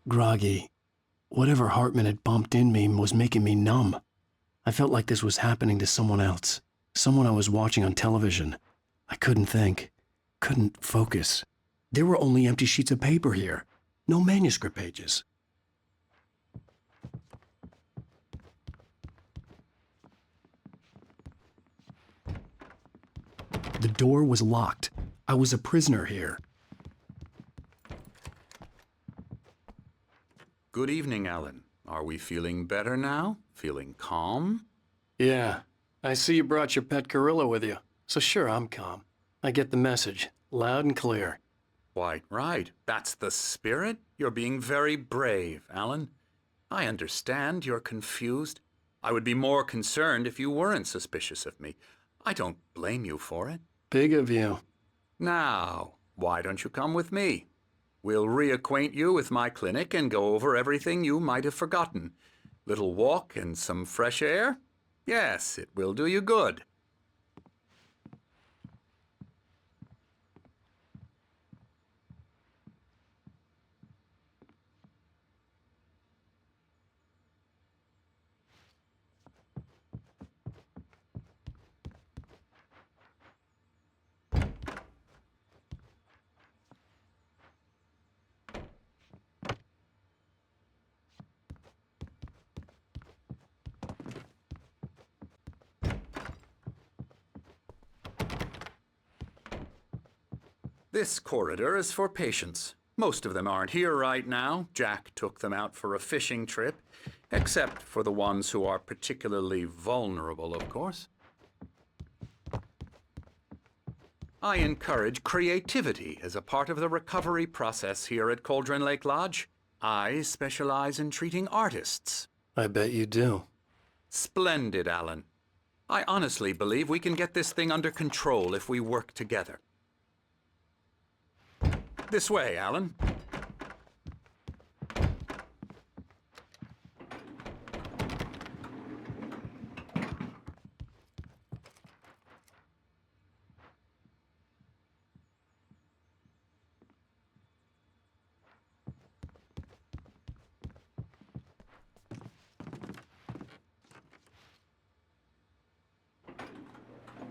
groggy. Whatever Hartman had bumped in me was making me numb. I felt like this was happening to someone else, someone I was watching on television. I couldn't think, couldn't focus. There were only empty sheets of paper here, no manuscript pages. The door was locked. I was a prisoner here. Good evening, Alan. Are we feeling better now? Feeling calm? Yeah, I see you brought your pet gorilla with you, so sure, I'm calm. I get the message, loud and clear. Quite right. That's the spirit. You're being very brave, Alan. I understand you're confused. I would be more concerned if you weren't suspicious of me. I don't blame you for it. Big of you. Now, why don't you come with me? We'll reacquaint you with my clinic and go over everything you might have forgotten. Little walk and some fresh air? Yes, it will do you good. This corridor is for patients. Most of them aren't here right now. Jack took them out for a fishing trip, except for the ones who are particularly vulnerable, of course. I encourage creativity as a part of the recovery process here at Cauldron Lake Lodge. I specialize in treating artists. I bet you do. Splendid, Alan. I honestly believe we can get this thing under control if we work together. This way, Alan.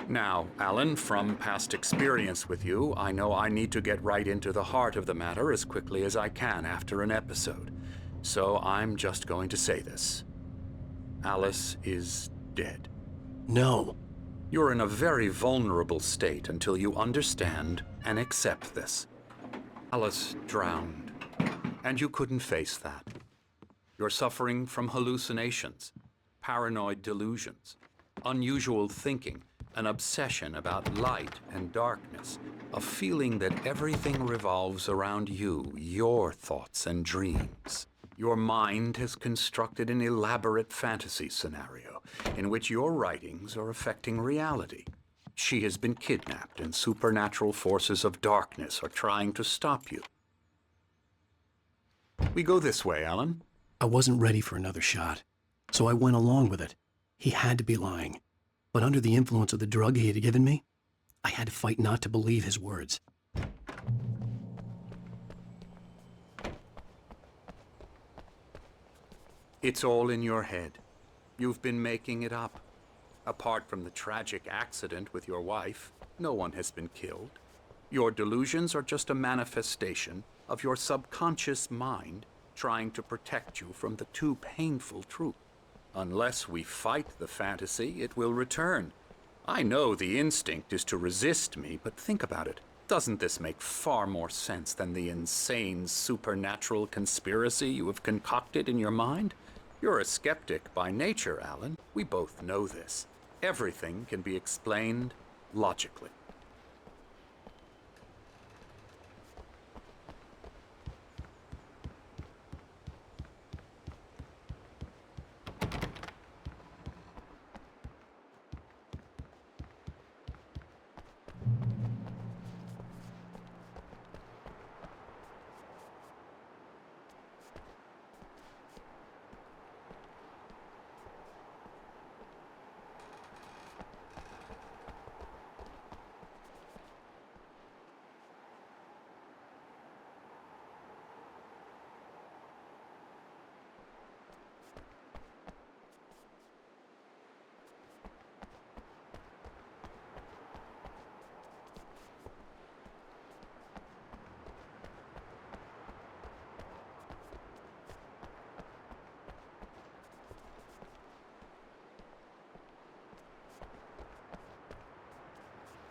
Now, Alan, from past experience with you, I know I need to get right into the heart of the matter as quickly as I can after an episode. So I'm just going to say this. Alice is dead. No. You're in a very vulnerable state until you understand and accept this. Alice drowned, and you couldn't face that. You're suffering from hallucinations, paranoid delusions, unusual thinking, an obsession about light and darkness, a feeling that everything revolves around you, your thoughts and dreams. Your mind has constructed an elaborate fantasy scenario in which your writings are affecting reality. She has been kidnapped and supernatural forces of darkness are trying to stop you. We go this way, Alan. I wasn't ready for another shot, so I went along with it. He had to be lying. But under the influence of the drug he had given me, I had to fight not to believe his words. It's all in your head. You've been making it up. Apart from the tragic accident with your wife, no one has been killed. Your delusions are just a manifestation of your subconscious mind trying to protect you from the too painful truth. Unless we fight the fantasy, it will return. I know the instinct is to resist me, but think about it. Doesn't this make far more sense than the insane supernatural conspiracy you have concocted in your mind? You're a skeptic by nature, Alan. We both know this. Everything can be explained logically.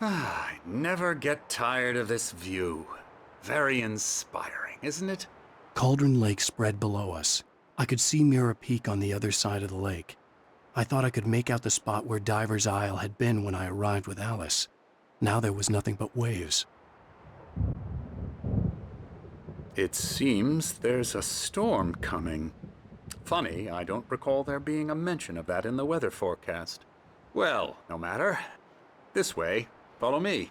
I never get tired of this view. Very inspiring, isn't it? Cauldron Lake spread below us. I could see Mirror Peak on the other side of the lake. I thought I could make out the spot where Diver's Isle had been when I arrived with Alice. Now there was nothing but waves. It seems there's a storm coming. Funny, I don't recall there being a mention of that in the weather forecast. Well, no matter. This way. Follow me.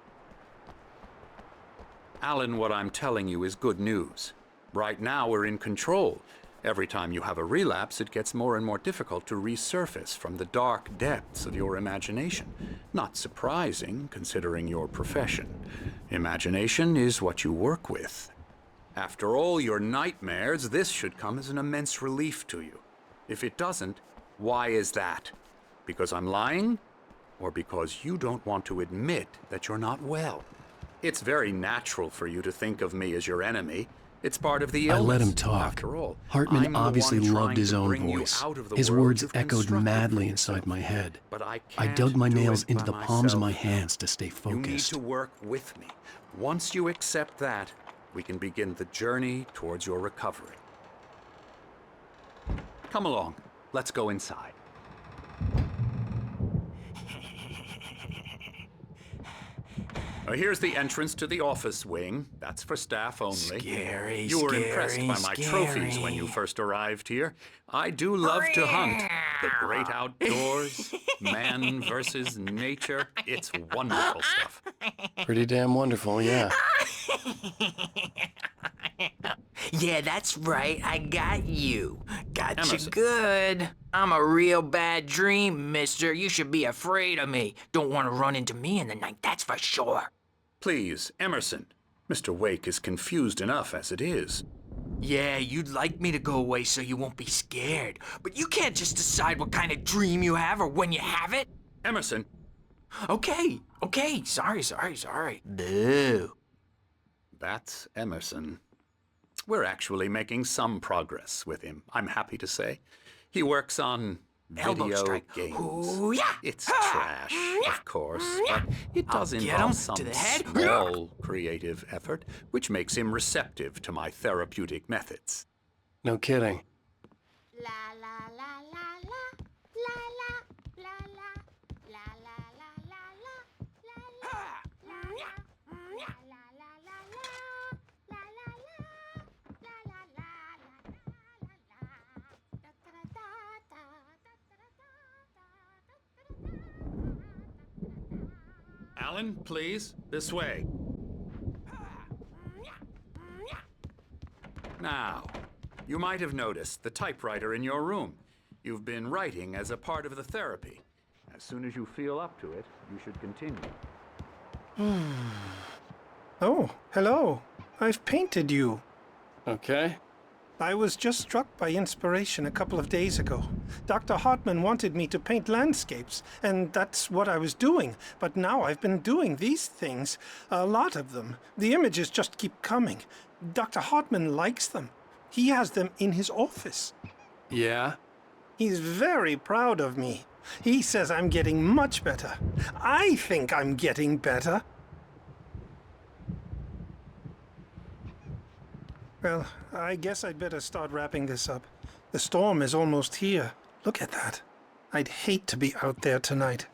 Alan, what I'm telling you is good news. Right now, we're in control. Every time you have a relapse, it gets more and more difficult to resurface from the dark depths of your imagination. Not surprising, considering your profession. Imagination is what you work with. After all your nightmares, this should come as an immense relief to you. If it doesn't, why is that? Because I'm lying? Or because you don't want to admit that you're not well? It's very natural for you to think of me as your enemy. It's part of the illness. I let him talk. After all, Hartman I'm the obviously one loved trying his to own bring you voice. out of the His world words you've echoed constructed madly for inside yourself. my head. But I I can't dug my do nails it into by the palms of my myself. hands to stay You need focused. to work with me. Once you accept that, we can begin the journey towards your recovery. Come along. Let's go inside. Here's the entrance to the office wing. That's for staff only. Scary, You were impressed by my trophies when you first arrived here. I do love to hunt. The great outdoors, man versus nature. It's wonderful stuff. Pretty damn wonderful, yeah. Yeah, that's right. I got you. Got you Emerson. good. I'm a real bad dream, mister. You should be afraid of me. Don't want to run into me in the night, that's for sure. Please, Emerson. Mr. Wake is confused enough as it is. Yeah, you'd like me to go away so you won't be scared. But you can't just decide what kind of dream you have or when you have it. Emerson, Okay. Sorry. Boo. that's Emerson. We're actually making some progress with him, I'm happy to say. He works on Elbow video strike. games. Hoo-yah! It's trash, of course, but it does I'll get involve him some to the head. small creative effort, which makes him receptive to my therapeutic methods. No kidding. La la la la la la la la la la la la la la Alan, please, this way. Now, you might have noticed the typewriter in your room. You've been writing as a part of the therapy. As soon as you feel up to it, you should continue. Oh, hello. I've painted you. Okay. I was just struck by inspiration a couple of days ago. Dr. Hartman wanted me to paint landscapes, and that's what I was doing. But now I've been doing these things, a lot of them. The images just keep coming. Dr. Hartman likes them. He has them in his office. Yeah? He's very proud of me. He says I'm getting much better. I think I'm getting better. Well, I guess I'd better start wrapping this up. The storm is almost here. Look at that. I'd hate to be out there tonight.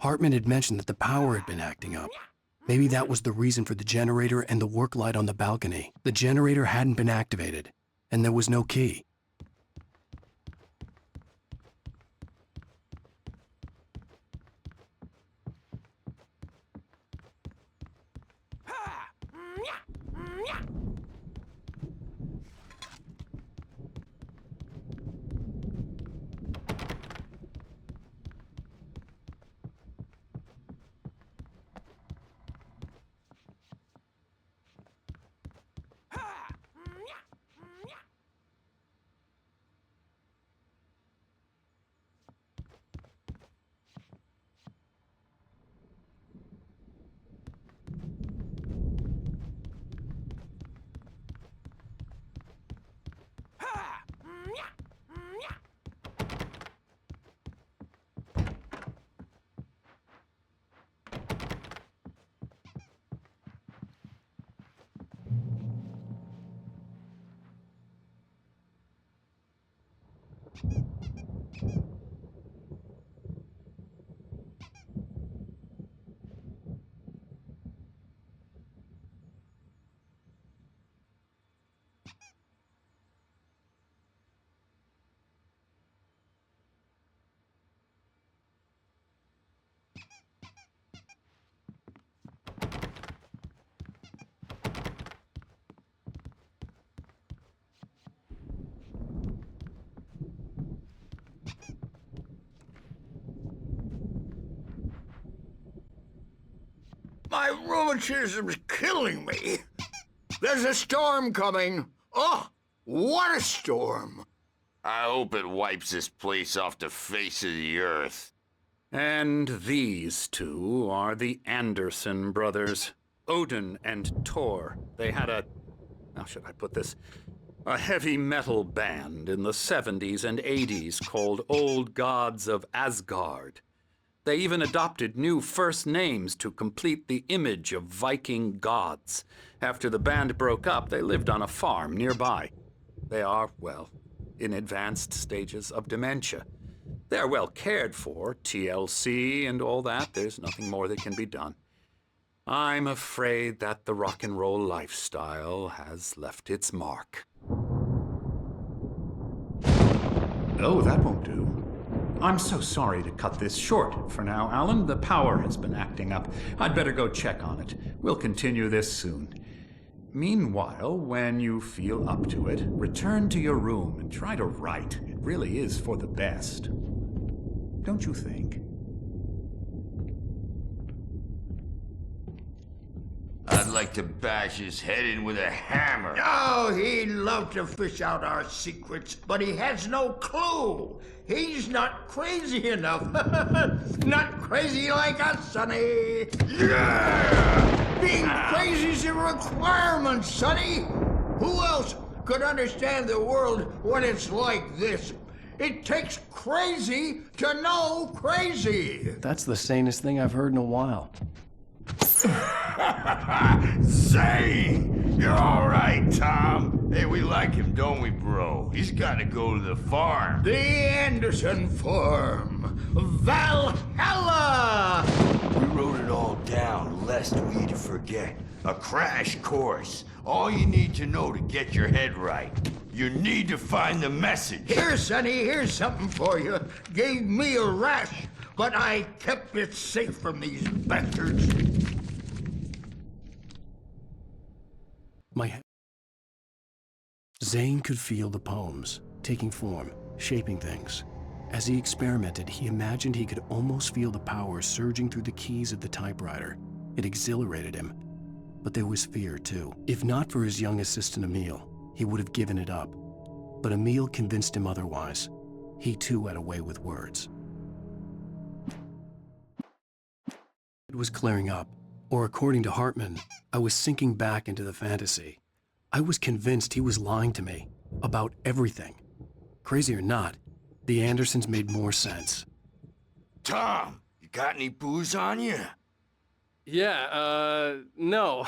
Hartman had mentioned that the power had been acting up. Maybe that was the reason for the generator and the work light on the balcony. The generator hadn't been activated, and there was no key. My rheumatism's killing me. There's a storm coming. Oh, what a storm. I hope it wipes this place off the face of the earth. And these two are the Anderson brothers, Odin and Thor. They had how should I put this? A heavy metal band in the 70s and 80s called Old Gods of Asgard. They even adopted new first names to complete the image of Viking gods. After the band broke up, they lived on a farm nearby. They are, well, in advanced stages of dementia. They're well cared for, TLC and all that. There's nothing more that can be done. I'm afraid that the rock and roll lifestyle has left its mark. Oh, that won't do. I'm so sorry to cut this short for now, Alan. The power has been acting up. I'd better go check on it. We'll continue this soon. Meanwhile, when you feel up to it, return to your room and try to write. It really is for the best. Don't you think? I'd like to bash his head in with a hammer. Oh, he'd love to fish out our secrets, but he has no clue. He's not crazy enough. Not crazy like us, Sonny. Yeah! Being crazy's a requirement, Sonny. Who else could understand the world when it's like this? It takes crazy to know crazy. That's the sanest thing I've heard in a while. Zane! You're all right, Tom. Hey, we like him, don't we, bro? He's got to go to the farm. The Anderson Farm. Valhalla! We wrote it all down, lest we to forget. A crash course. All you need to know to get your head right. You need to find the message. Here, Sonny, here's something for you. Gave me a rash, but I kept it safe from these bastards. Zane could feel the poems, taking form, shaping things. As he experimented, he imagined he could almost feel the power surging through the keys of the typewriter. It exhilarated him. But there was fear, too. If not for his young assistant Emil, he would have given it up. But Emil convinced him otherwise. He, too, had a way with words. It was clearing up. Or according to Hartman, I was sinking back into the fantasy. I was convinced he was lying to me about everything. Crazy or not, the Andersons made more sense. Tom, you got any booze on you? Yeah, no.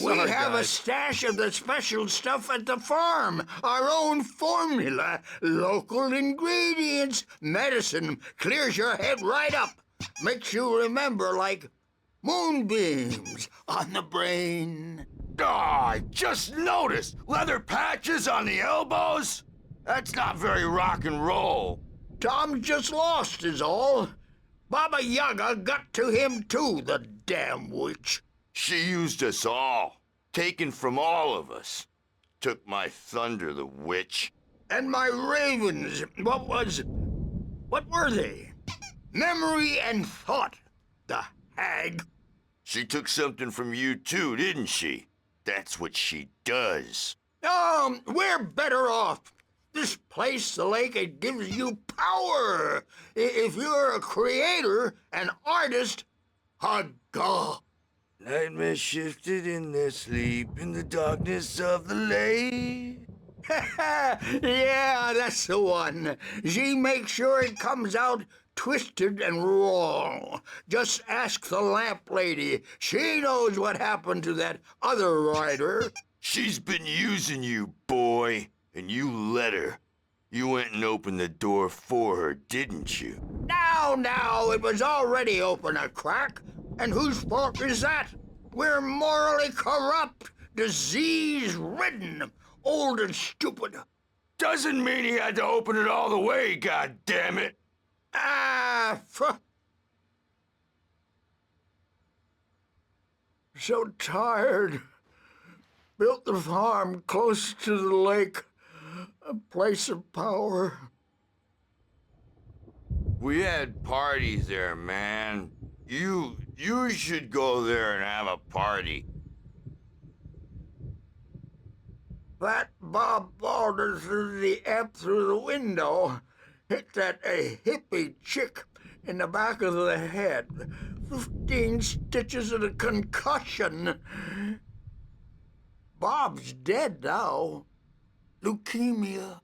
We have a stash of the special stuff at the farm. Our own formula. Local ingredients. Medicine clears your head right up. Makes you remember like moonbeams on the brain. Ah, I just noticed! Leather patches on the elbows? That's not very rock and roll. Tom just lost is all. Baba Yaga got to him too, the damn witch. She used us all. Taken from all of us. Took my thunder, the witch. And my ravens, what were they? Memory and thought, the hag. She took something from you too, didn't she? That's what she does. We're better off. This place, the lake, it gives you power. If you're a creator, an artist, haga. Nightmare shifted in their sleep in the darkness of the lake. Yeah, that's the one. She makes sure it comes out twisted and wrong. Just ask the lamp lady. She knows what happened to that other writer. She's been using you, boy, and you let her. You went and opened the door for her, didn't you? Now, it was already open a crack. And whose fault is that? We're morally corrupt, disease-ridden, old and stupid. Doesn't mean he had to open it all the way, goddammit. So tired. Built the farm close to the lake, a place of power. We had parties there, man. You should go there and have a party. That Bob Balder threw the amp through the window, hit that a hippie chick in the back of the head. 15 stitches and a concussion. Bob's dead now. Leukemia.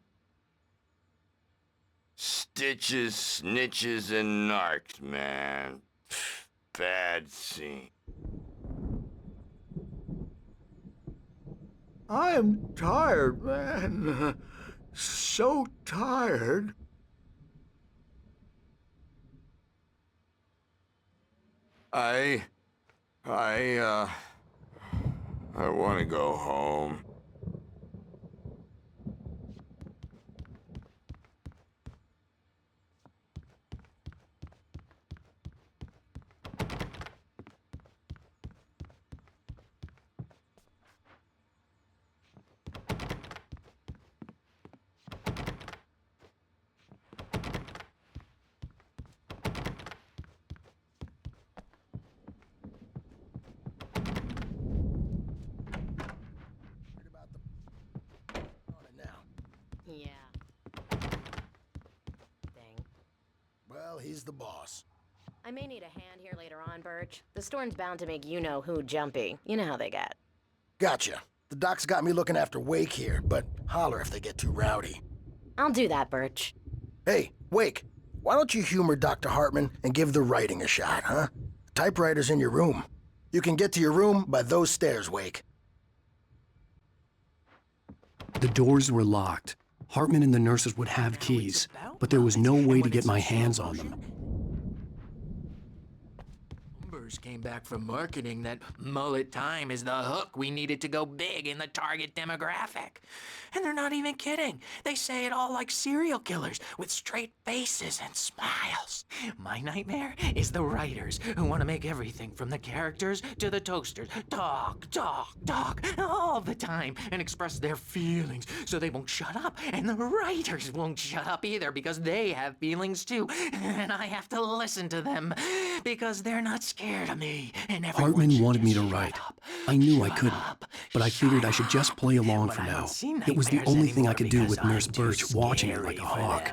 Stitches, snitches, and narcs, man. Bad scene. I am tired, man. So tired. I want to go home. Yeah. Thing. Well, he's the boss. I may need a hand here later on, Birch. The storm's bound to make you-know-who jumpy. You know how they get. Gotcha. The doc's got me looking after Wake here, but holler if they get too rowdy. I'll do that, Birch. Hey, Wake, why don't you humor Dr. Hartman and give the writing a shot, huh? Typewriter's in your room. You can get to your room by those stairs, Wake. The doors were locked. Hartman and the nurses would have keys, but there was no way to get my hands on them. Numbers came back from marketing that mullet time is the hook we needed to go big in the target demographic. And they're not even kidding. They say it all like serial killers with straight faces and smiles. My nightmare is the writers who want to make everything from the characters to the toasters talk all the time and express their feelings so they won't shut up. And the writers won't shut up either because they have feelings too. And I have to listen to them because they're not scared of me. And Hartman wanted me to write. I knew I couldn't, but I figured I should just play along for now. It was the only thing I could do with Nurse Birch watching it like a hawk.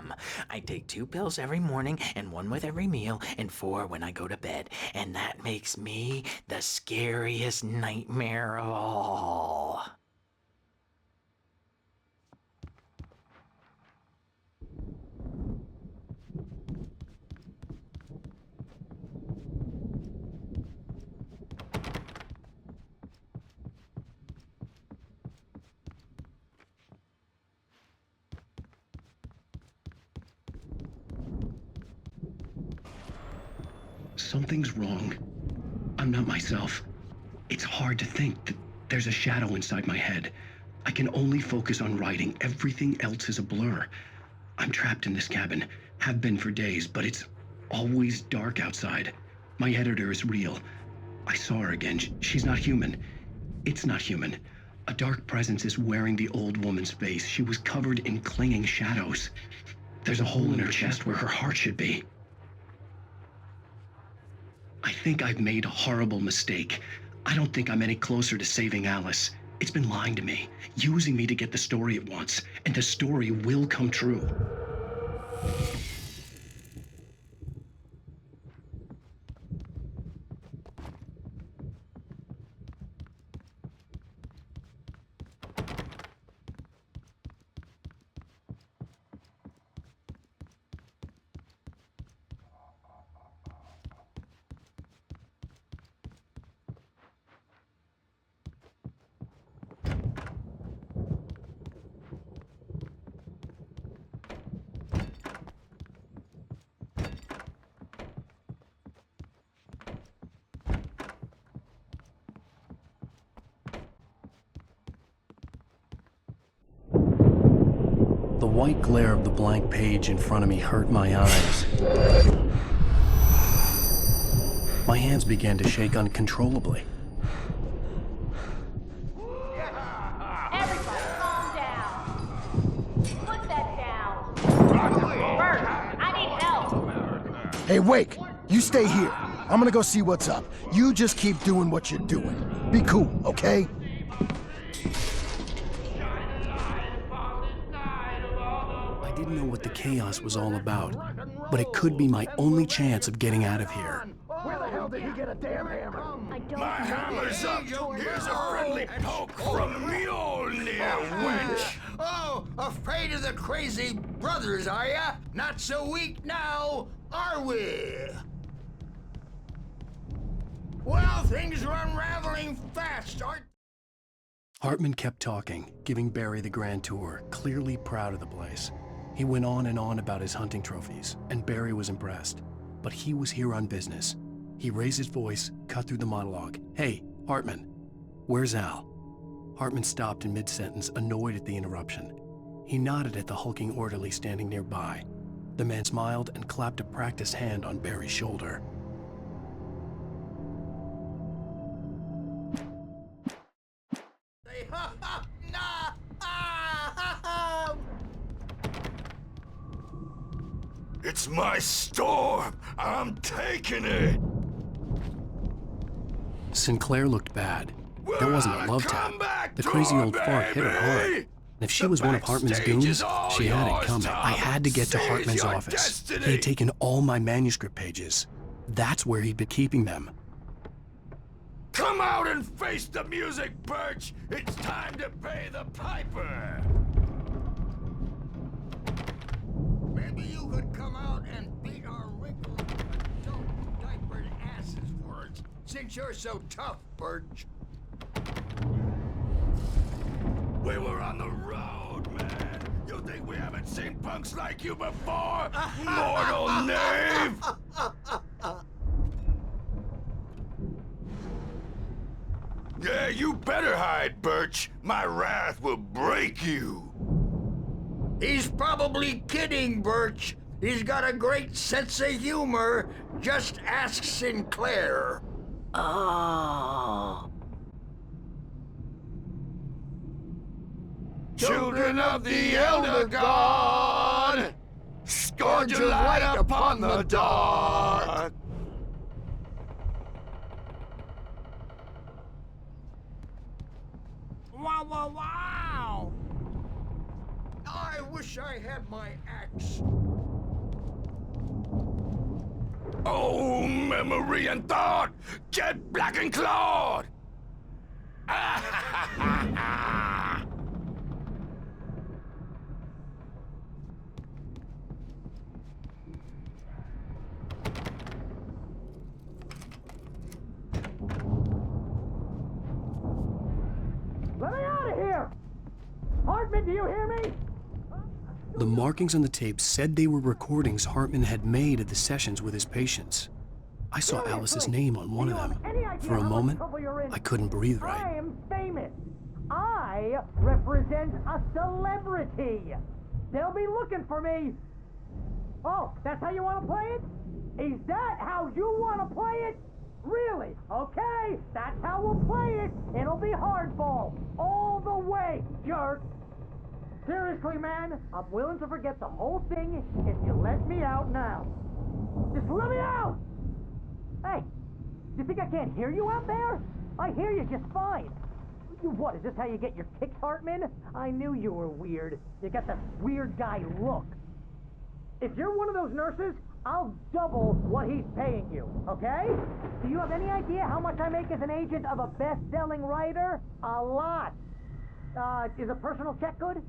I take 2 pills every morning and 1 with every meal and 4 when I go to bed. And that makes me the scariest nightmare of all. Something's wrong. I'm not myself. It's hard to think that there's a shadow inside my head. I can only focus on writing. Everything else is a blur. I'm trapped in this cabin. Have been for days, but it's always dark outside. My editor is real. I saw her again. She's not human. It's not human. A dark presence is wearing the old woman's face. She was covered in clinging shadows. There's a hole in her chest where her heart should be. I think I've made a horrible mistake. I don't think I'm any closer to saving Alice. It's been lying to me, using me to get the story it wants, and the story will come true. The white glare of the blank page in front of me hurt my eyes. My hands began to shake uncontrollably. Everybody, calm down. Put that down. Bert, I need help. Hey, Wake, you stay here. I'm gonna go see what's up. You just keep doing what you're doing. Be cool, okay? I didn't know what the chaos was all about, but it could be my only chance of getting out of here. Where the hell did he get a damn hammer? I don't My hammer's up. Here's a friendly poke from Mjolnir, wench. Oh, afraid of the crazy brothers, are ya? Not so weak now, are we? Well, things are unraveling fast, aren't Hartman kept talking, giving Barry the grand tour, clearly proud of the place. He went on and on about his hunting trophies, and Barry was impressed. But he was here on business. He raised his voice, cut through the monologue. Hey, Hartman, where's Al? Hartman stopped in mid-sentence, annoyed at the interruption. He nodded at the hulking orderly standing nearby. The man smiled and clapped a practiced hand on Barry's shoulder. they? Ha ha! Nah! Ah! Ha ha! It's my storm. I'm taking it. Sinclair looked bad. That wasn't a love tap. Come back, The crazy old door, fart hit her hard. baby. And if she The was one of Hartman's backstage goons, is all she had it yours, coming. Tom. I had to get to Seize Hartman's your office. destiny. He had taken all my manuscript pages. That's where he'd been keeping them. Come out and face the music, Birch. It's time to pay the piper. Maybe you could come out and beat our wrinkled, adult diapered asses for us, since you're so tough, Birch. We were on the road, man. You think we haven't seen punks like you before? Mortal knave! Yeah, you better hide, Birch. My wrath will break you. He's probably kidding, Birch. He's got a great sense of humor. Just ask Sinclair. Oh. Children of the Elder God, scourge your light upon the dark. Wow, wow, wow! I wish I had my axe. Oh, memory and thought, get black and clawed. Let me out of here! Hartman, do you hear me? The markings on the tape said they were recordings Hartman had made of the sessions with his patients. I saw Alice's name on one of them. For a moment, I couldn't breathe right. I am famous. I represent a celebrity. They'll be looking for me. Oh, that's how you want to play it? Is that how you want to play it? Really? Okay, that's how we'll play it. It'll be hardball. All the way, jerk. Seriously, man, I'm willing to forget the whole thing if you let me out now. Just let me out! Hey, you think I can't hear you out there? I hear you just fine. You what, is this how you get your kicks, Hartman? I knew you were weird. You got that weird guy look. If you're one of those nurses, I'll double what he's paying you, okay? Do you have any idea how much I make as an agent of a best-selling writer? A lot. Is a personal check good?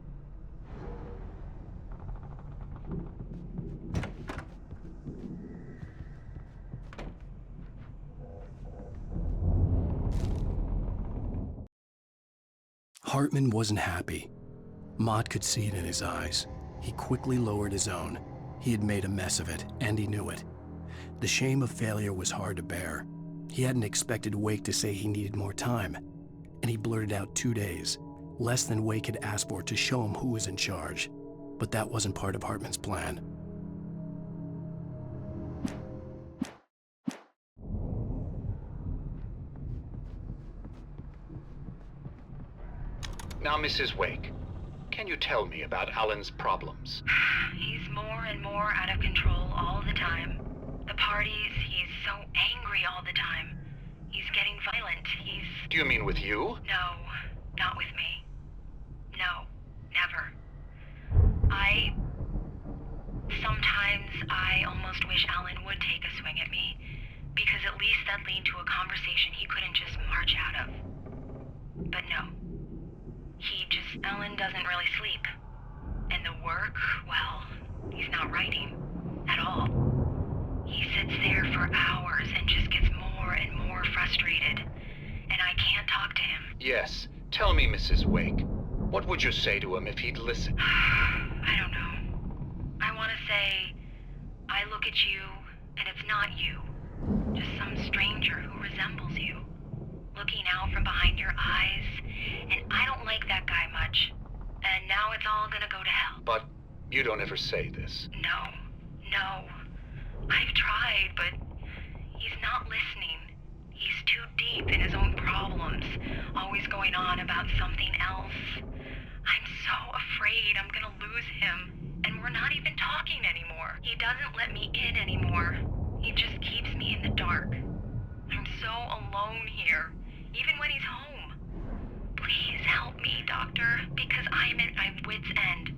Hartman wasn't happy. Mott could see it in his eyes. He quickly lowered his own. He had made a mess of it, and he knew it. The shame of failure was hard to bear. He hadn't expected Wake to say he needed more time, and he blurted out 2 days, less than Wake had asked for to show him who was in charge. But that wasn't part of Hartman's plan. Now, Mrs. Wake, can you tell me about Alan's problems? He's more and more out of control all the time. The parties, he's so angry all the time. He's getting violent. Do you mean with you? No, not with me. No, never. Sometimes I almost wish Alan would take a swing at me, because at least that'd lead to a conversation he couldn't just march out of. But no. Alan doesn't really sleep. And the work, well, he's not writing at all. He sits there for hours and just gets more and more frustrated. And I can't talk to him. Yes. Tell me, Mrs. Wake. What would you say to him if he'd listen? I don't know. I want to say, I look at you, and it's not you. Just some stranger who resembles you. Looking out from behind your eyes, and I don't like that guy much. And now it's all gonna go to hell. But you don't ever say this. No. I've tried, but he's not listening. He's too deep in his own problems, always going on about something else. I'm so afraid I'm gonna lose him, and we're not even talking anymore. He doesn't let me in anymore. He just keeps me in the dark. I'm so alone here, even when he's home. Please help me, Doctor, because I'm at my wit's end.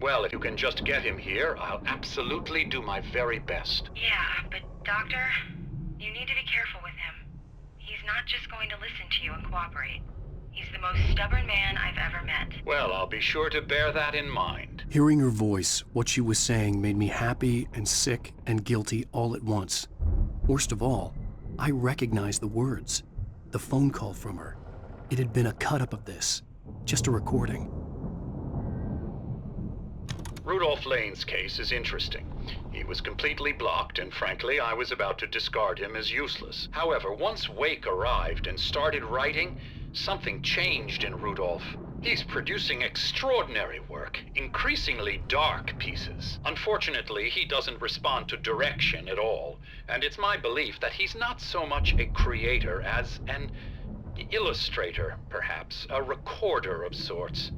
Well, if you can just get him here, I'll absolutely do my very best. Yeah, but Doctor, you need to be careful with him. He's not just going to listen to you and cooperate. He's the most stubborn man I've ever met. Well, I'll be sure to bear that in mind. Hearing her voice, what she was saying made me happy and sick and guilty all at once. Worst of all, I recognized the words. The phone call from her. It had been a cut-up of this. Just a recording. Rudolph Lane's case is interesting. He was completely blocked, and frankly, I was about to discard him as useless. However, once Wake arrived and started writing, something changed in Rudolph. He's producing extraordinary work, increasingly dark pieces. Unfortunately, he doesn't respond to direction at all, and it's my belief that he's not so much a creator as an illustrator, perhaps, a recorder of sorts.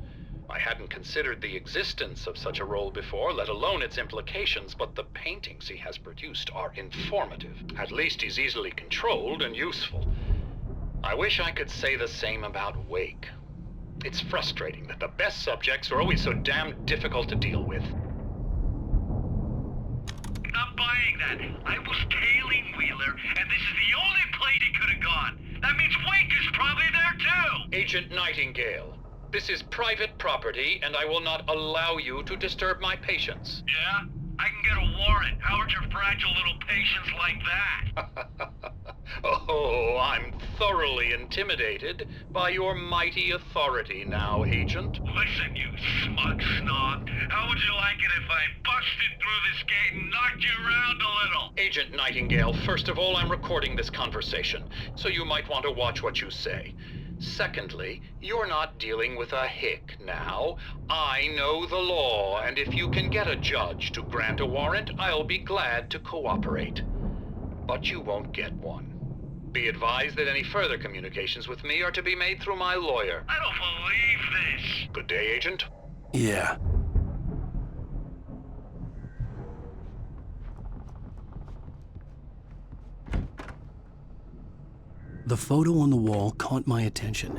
I hadn't considered the existence of such a role before, let alone its implications, but the paintings he has produced are informative. At least he's easily controlled and useful. I wish I could say the same about Wake. It's frustrating that the best subjects are always so damn difficult to deal with. Not buying that. I was tailing Wheeler, and this is the only place he could have gone. That means Wake is probably there too! Agent Nightingale, this is private property, and I will not allow you to disturb my patients. Yeah? I can get a warrant. How are your fragile little patients like that? Oh, I'm thoroughly intimidated by your mighty authority now, Agent. Listen, you smug snob. How would you like it if I busted through this gate and knocked you around a little? Agent Nightingale, first of all, I'm recording this conversation, so you might want to watch what you say. Secondly, you're not dealing with a hick now. I know the law, and if you can get a judge to grant a warrant, I'll be glad to cooperate. But you won't get one. Be advised that any further communications with me are to be made through my lawyer. I don't believe this. Good day, Agent. Yeah. The photo on the wall caught my attention.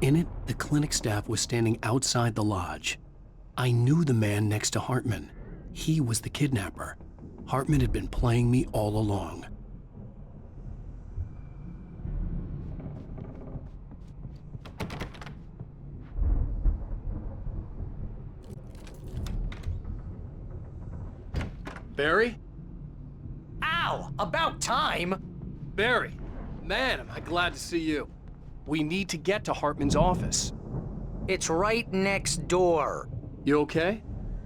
In it, the clinic staff was standing outside the lodge. I knew the man next to Hartman. He was the kidnapper. Hartman had been playing me all along. Barry? Ow! About time! Barry! Man, am I glad to see you. We need to get to Hartman's office. It's right next door. You okay?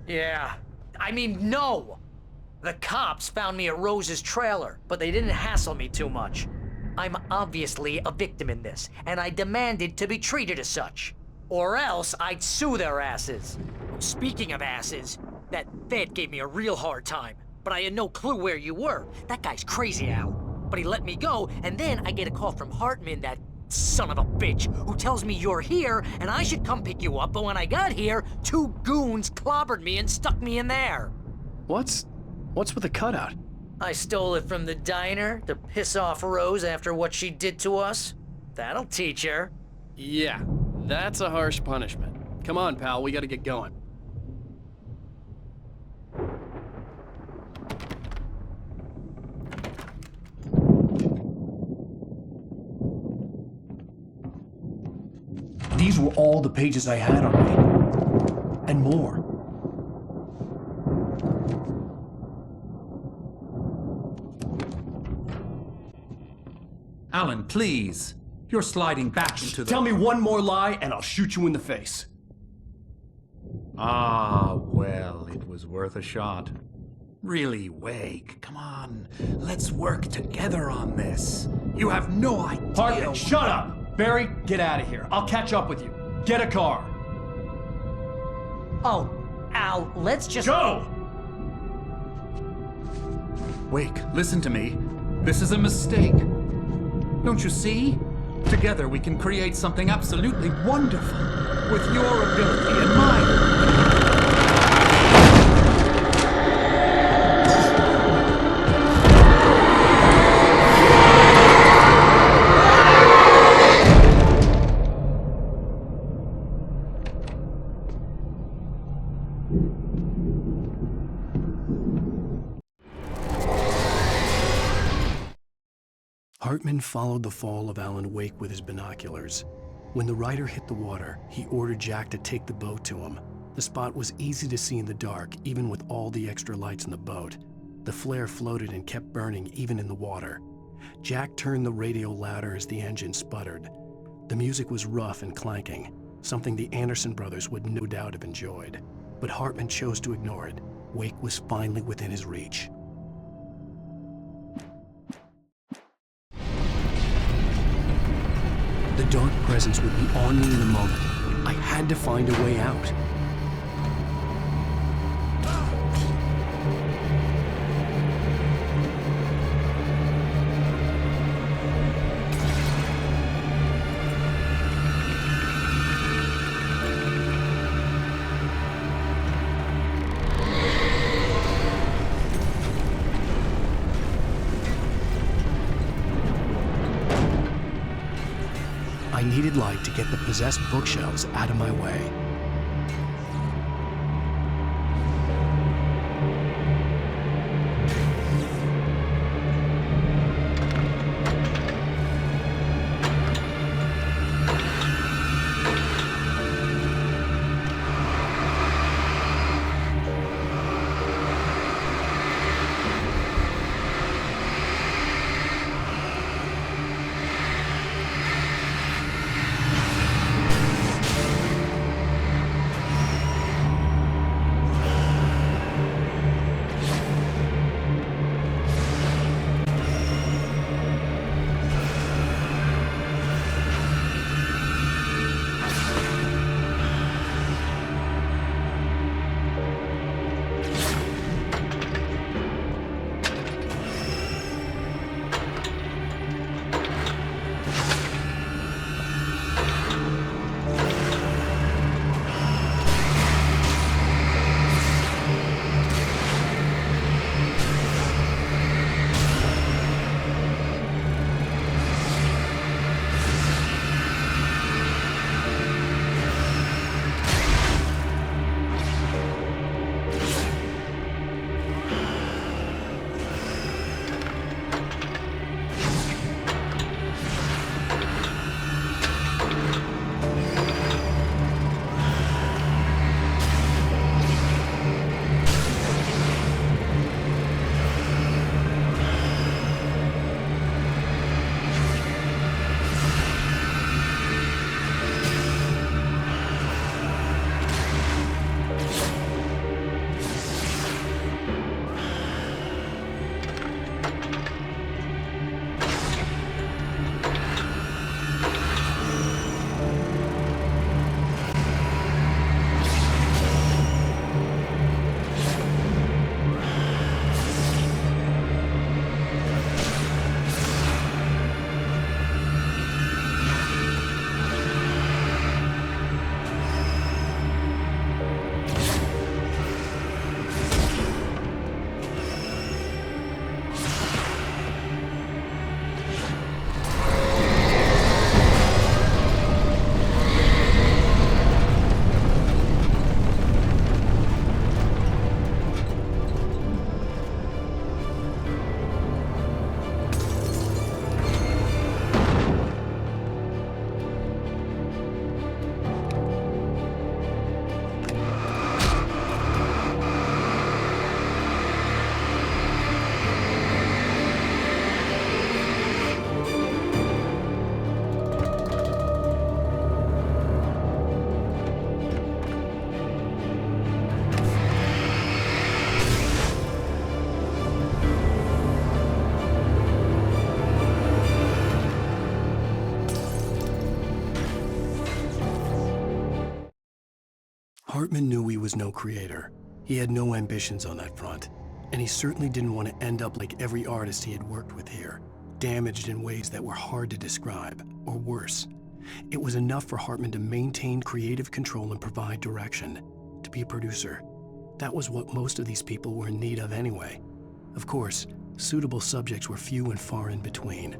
Yeah. I mean, no! The cops found me at Rose's trailer, but they didn't hassle me too much. I'm obviously a victim in this, and I demanded to be treated as such. Or else I'd sue their asses. Speaking of asses, that Fed gave me a real hard time, but I had no clue where you were. That guy's crazy, Al. But he let me go, and then I get a call from Hartman, that son of a bitch, who tells me you're here and I should come pick you up, but when I got here, 2 goons clobbered me and stuck me in there. What's with the cutout? I stole it from the diner to piss off Rose after what she did to us. That'll teach her. Yeah, that's a harsh punishment. Come on, pal, we gotta get going. These were all the pages I had on me. And more. Alan, please. You're sliding back into the... Tell me one more lie and I'll shoot you in the face. Ah, well, it was worth a shot. Really, Wake, come on. Let's work together on this. You have no idea... Hartman, shut up! Barry, get out of here. I'll catch up with you. Get a car. Oh, Al, let's just... Go! Wake, listen to me. This is a mistake. Don't you see? Together we can create something absolutely wonderful. With your ability and mine. Hartman followed the fall of Alan Wake with his binoculars. When the rider hit the water, he ordered Jack to take the boat to him. The spot was easy to see in the dark, even with all the extra lights in the boat. The flare floated and kept burning even in the water. Jack turned the radio louder as the engine sputtered. The music was rough and clanking, something the Anderson brothers would no doubt have enjoyed. But Hartman chose to ignore it. Wake was finally within his reach. The dark presence would be on me in a moment. I had to find a way out. I needed light to get the possessed bookshelves out of my way. Hartman knew he was no creator. He had no ambitions on that front, and he certainly didn't want to end up like every artist he had worked with here, damaged in ways that were hard to describe, or worse. It was enough for Hartman to maintain creative control and provide direction, to be a producer. That was what most of these people were in need of anyway. Of course, suitable subjects were few and far in between.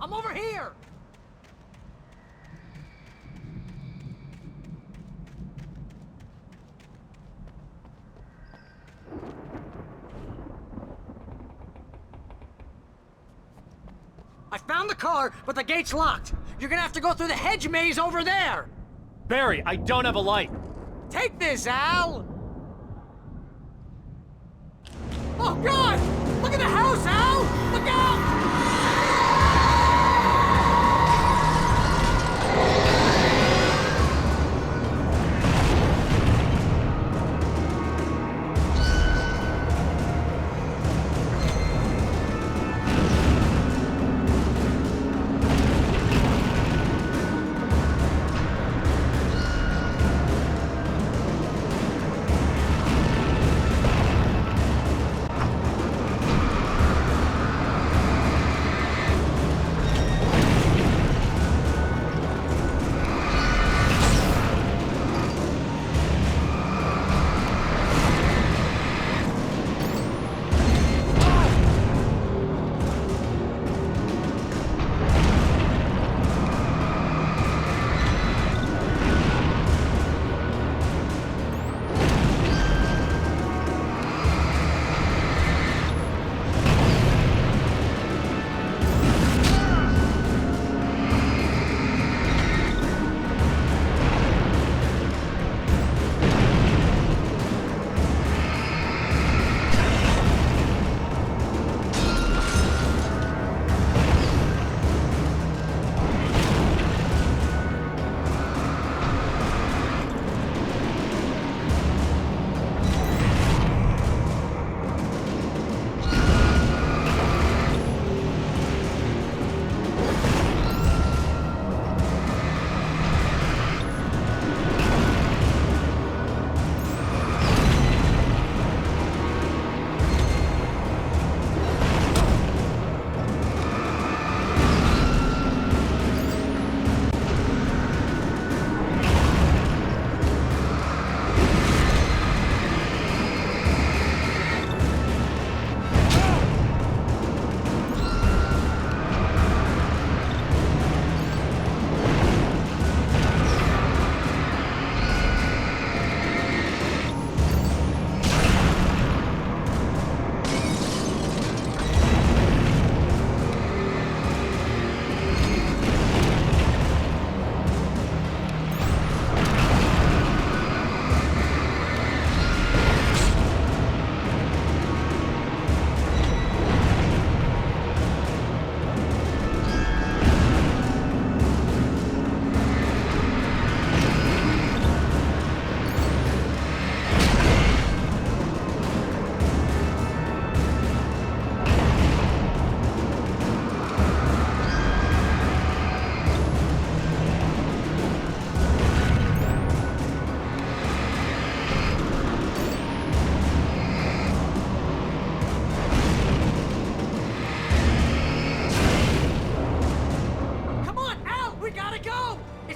I'm over here! I found the car, but the gate's locked. You're gonna have to go through the hedge maze over there! Barry, I don't have a light. Take this, Al! Oh, God! Look at the house, Al! Look out!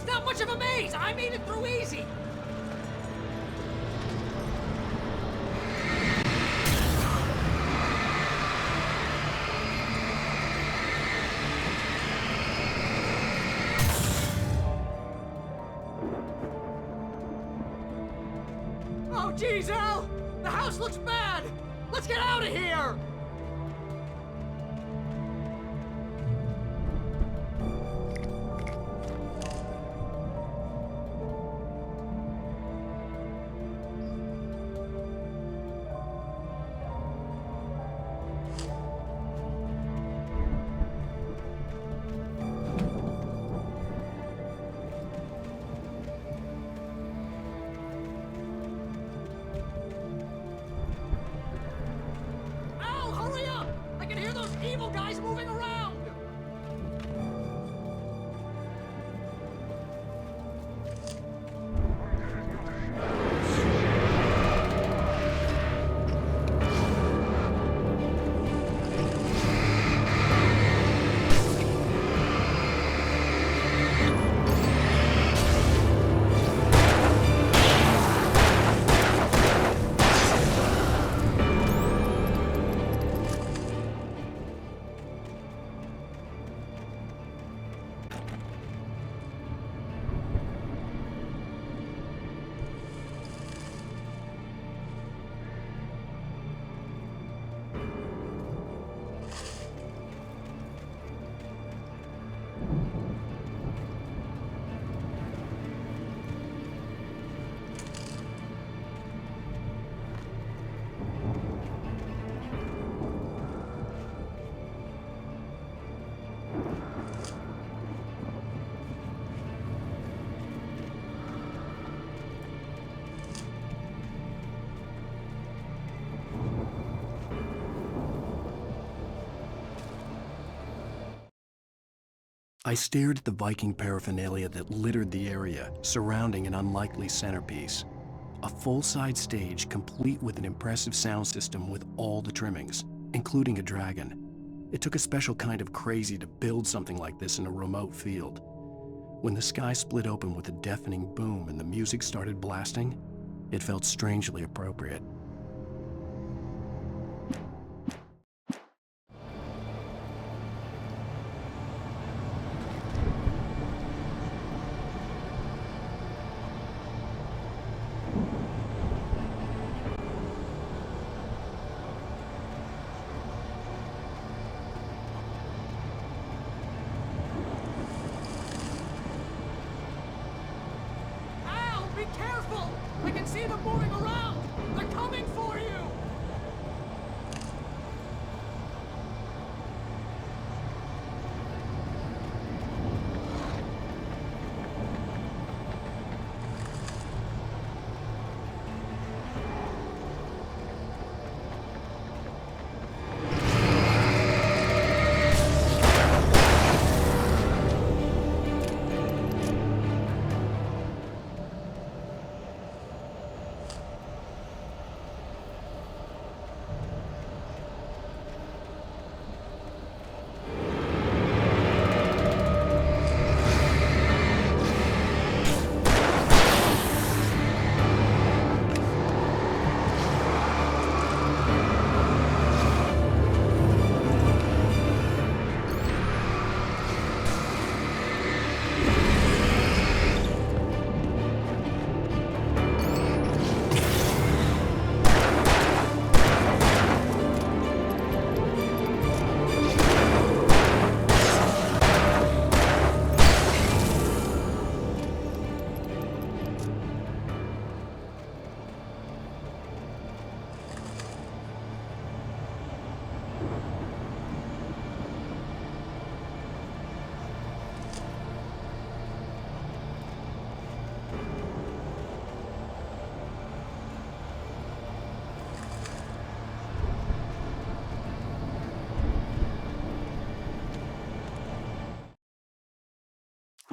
It's not much of a maze! I made it through easy! Oh, geez, Al! The house looks bad! Let's get out of here! Al, hurry up! I can hear those evil guys moving around! I stared at the Viking paraphernalia that littered the area surrounding an unlikely centerpiece. A full-size stage complete with an impressive sound system with all the trimmings, including a dragon. It took a special kind of crazy to build something like this in a remote field. When the sky split open with a deafening boom and the music started blasting, it felt strangely appropriate. Al, be careful! I can see them moving around! They're coming for you!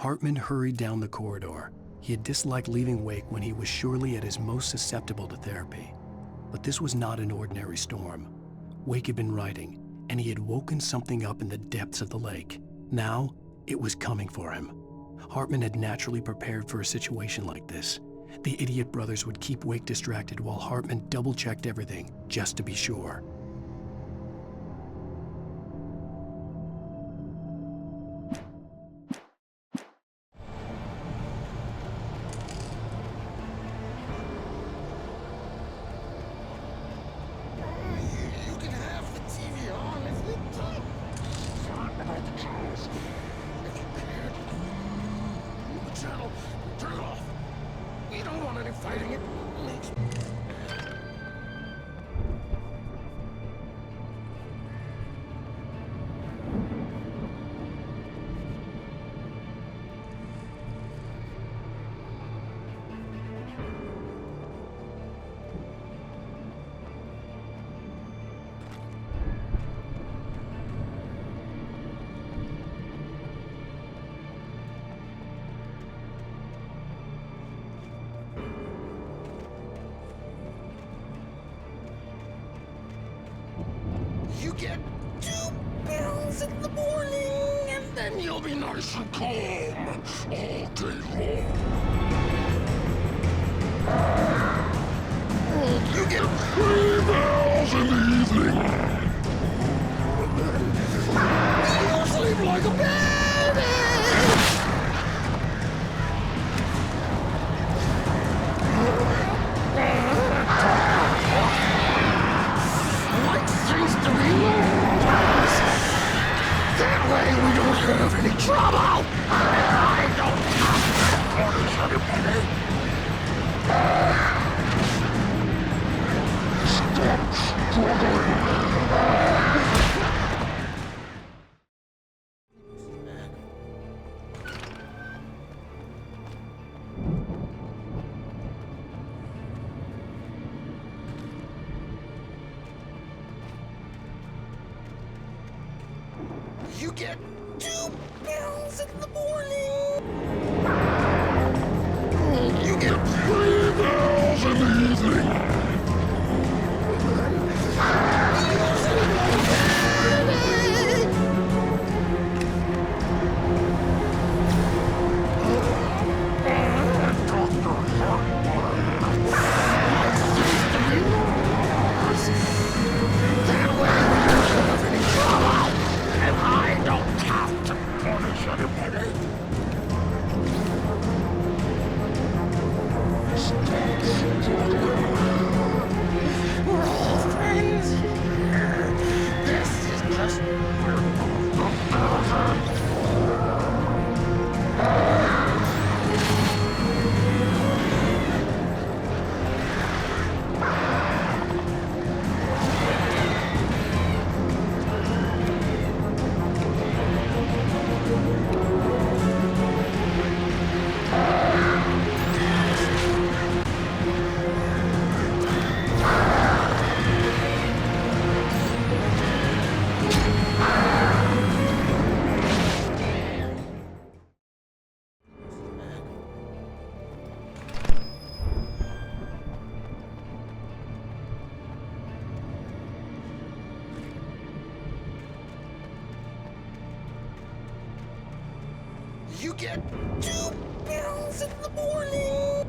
Hartman hurried down the corridor. He had disliked leaving Wake when he was surely at his most susceptible to therapy. But this was not an ordinary storm. Wake had been writing, and he had woken something up in the depths of the lake. Now, it was coming for him. Hartman had naturally prepared for a situation like this. The idiot brothers would keep Wake distracted while Hartman double-checked everything, just to be sure. You can have the TV on if you don't. Sorry about the channels. If you can't, move the channel, turn it off. We don't want any fighting. It makes me... You get 2 pills in the morning, and then you'll be nice and calm all day long. You get 3 pills in the evening. You'll sleep like a baby. That way we don't have any trouble! I don't have anybody! Stop struggling! You get 2 pills in the morning. You get 3 pills in the evening. You sleep like a baby. Dr. Hartman. That way we don't have any trouble. And I don't have to punish anybody. We're all friends. This is just part of the present. You get 2 pills in the morning.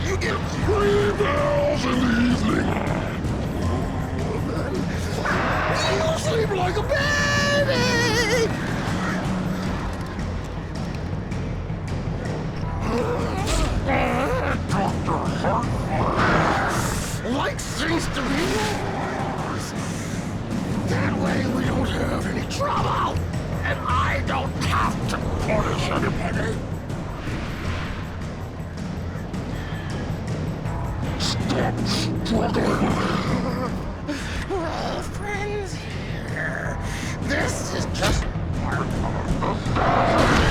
You get 3 pills in the evening. You'll sleep like a baby. Dr. Hartman likes things to be yours. That way we don't have any trouble. And I don't have to punish anybody. Stop struggling. We're all friends here. This is just part of the present.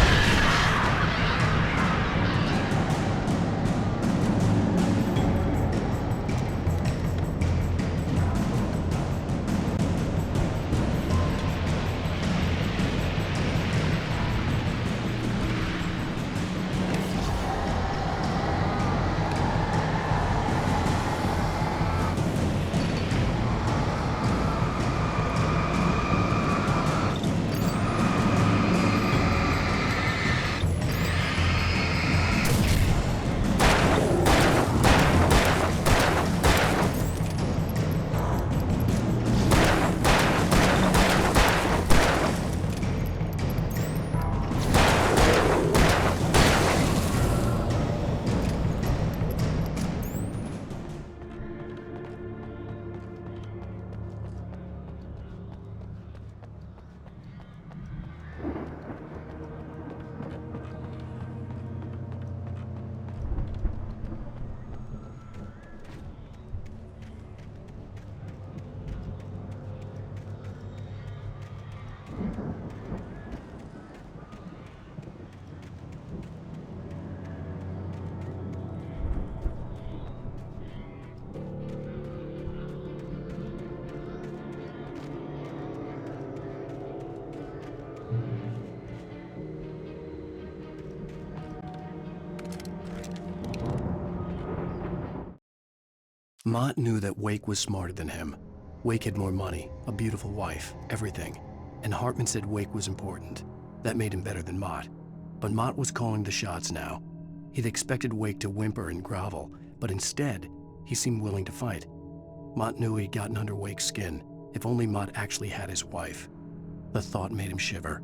Mott knew that Wake was smarter than him. Wake had more money, a beautiful wife, everything. And Hartman said Wake was important. That made him better than Mott. But Mott was calling the shots now. He'd expected Wake to whimper and grovel, but instead, he seemed willing to fight. Mott knew he'd gotten under Wake's skin. If only Mott actually had his wife. The thought made him shiver.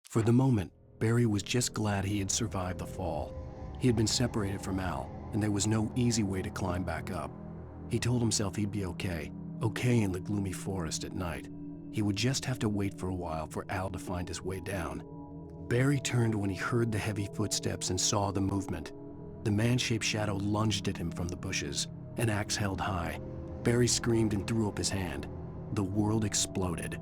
For the moment, Barry was just glad he had survived the fall. He had been separated from Al, and there was no easy way to climb back up. He told himself he'd be okay in the gloomy forest at night. He would just have to wait for a while for Al to find his way down. Barry turned when he heard the heavy footsteps and saw the movement. The man-shaped shadow lunged at him from the bushes, an axe held high. Barry screamed and threw up his hand. The world exploded.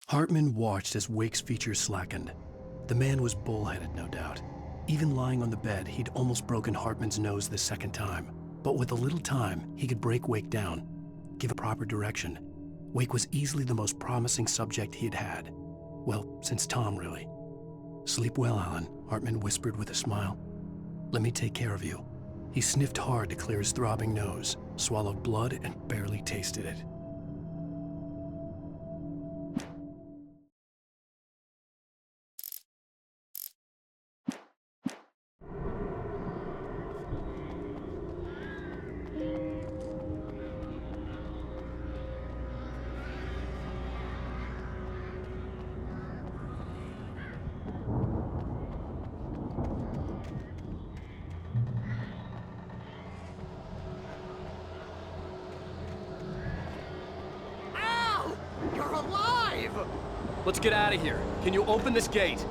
Hartman watched as Wake's features slackened. The man was bullheaded, no doubt. Even lying on the bed, he'd almost broken Hartman's nose the second time. But with a little time, he could break Wake down, give a proper direction. Wake was easily the most promising subject he had had. Well, since Tom, really. "Sleep well, Alan," Hartman whispered with a smile. "Let me take care of you." He sniffed hard to clear his throbbing nose, swallowed blood, and barely tasted it. Let's get out of here. Can you open this gate?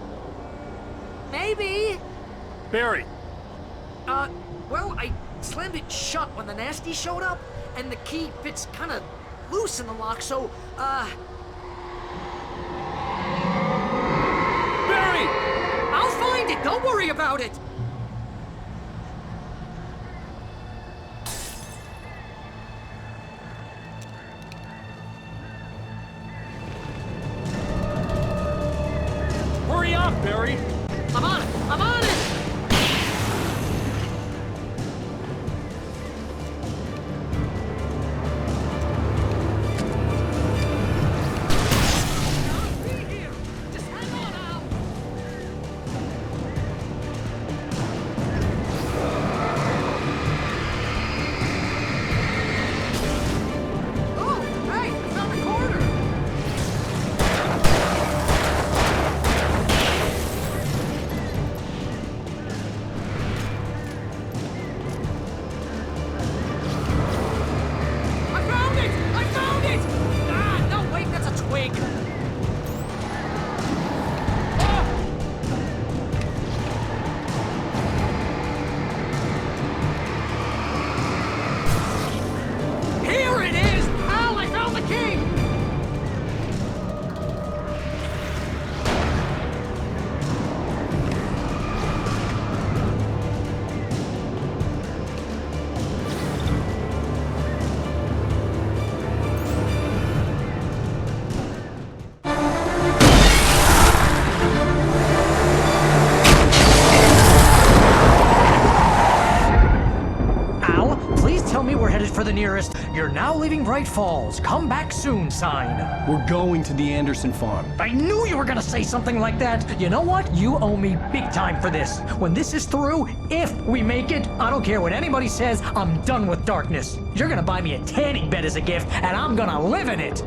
Maybe. Barry! Well, I slammed it shut when the nasty showed up, and the key fits kind of loose in the lock, so, Barry! I'll find it! Don't worry about it! Hurry up, Barry! I'm on it! I'm on it! For the nearest, "You're now leaving Bright Falls. Come back soon" sign. We're going to the Anderson farm. I knew you were gonna say something like that. You know what? You owe me big time for this. When this is through, if we make it, I don't care what anybody says, I'm done with darkness. You're gonna buy me a tanning bed as a gift, and I'm gonna live in it.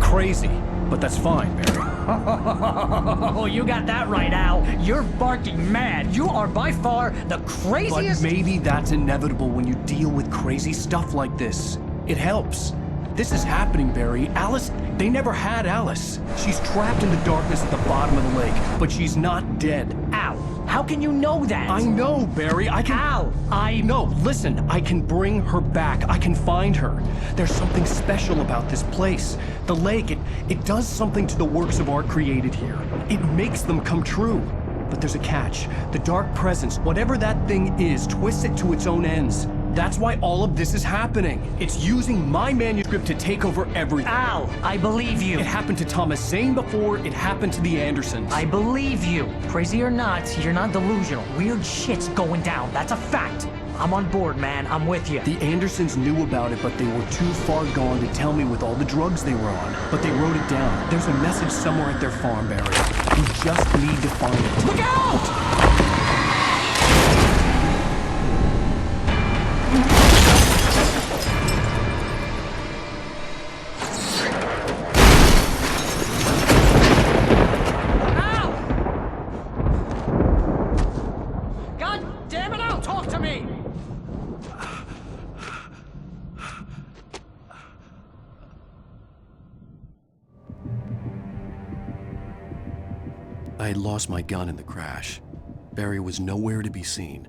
Crazy, but that's fine, Barry. Oh, you got that right, Al. You're barking mad. You are by far the craziest... But maybe that's inevitable when you deal with crazy stuff like this. It helps. This is happening, Barry. Alice, they never had Alice. She's trapped in the darkness at the bottom of the lake, but she's not dead. Al, how can you know that? I know, Barry. I can... Al, No, listen. I can bring her back. I can find her. There's something special about this place. The lake, it does something to the works of art created here. It makes them come true. But there's a catch. The dark presence, whatever that thing is, twists it to its own ends. That's why all of this is happening. It's using my manuscript to take over everything. Al, I believe you. It happened to Thomas Zane before, it happened to the Andersons. I believe you. Crazy or not, you're not delusional. Weird shit's going down. That's a fact. I'm on board, man. I'm with you. The Andersons knew about it, but they were too far gone to tell me with all the drugs they were on. But they wrote it down. There's a message somewhere at their farm, Barry. We just need to find it. Look out! God damn Damn it, out! Talk to me! I had lost my gun in the crash. Barry was nowhere to be seen.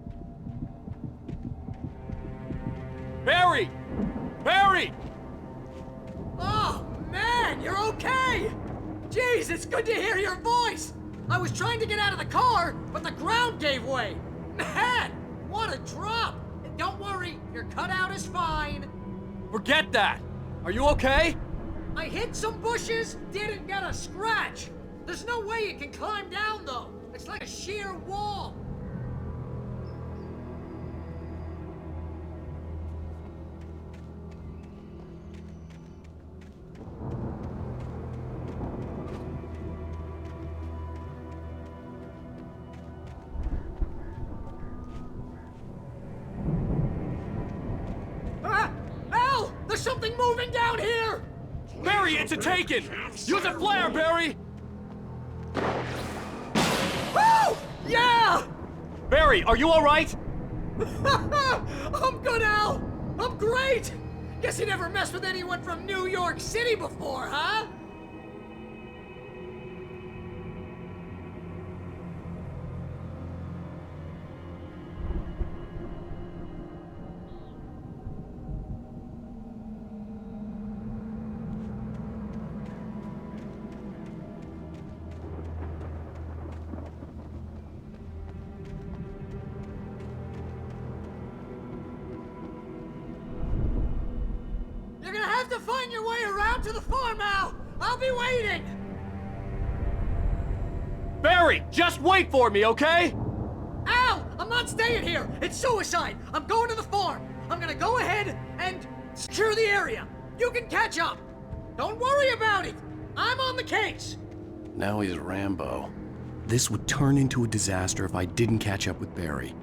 Barry! Barry! Oh, man, you're okay! Jeez, it's good to hear your voice! I was trying to get out of the car, but the ground gave way! Man, what a drop! Don't worry, your cutout is fine. Forget that! Are you okay? I hit some bushes, didn't get a scratch. There's no way you can climb down, though. It's like a sheer wall. Al! There's something moving down here! Barry, it's a taken! Use a flare, Barry! Oh! Yeah! Barry, are you alright? I'm good, Al! I'm great! Guess you never messed with anyone from New York City before, huh? You're gonna have to find your way around to the farm, Al! I'll be waiting! Barry, just wait for me, okay? Al! I'm not staying here! It's suicide! I'm going to the farm! I'm gonna go ahead and secure the area! You can catch up! Don't worry about it! I'm on the case! Now he's Rambo. This would turn into a disaster if I didn't catch up with Barry.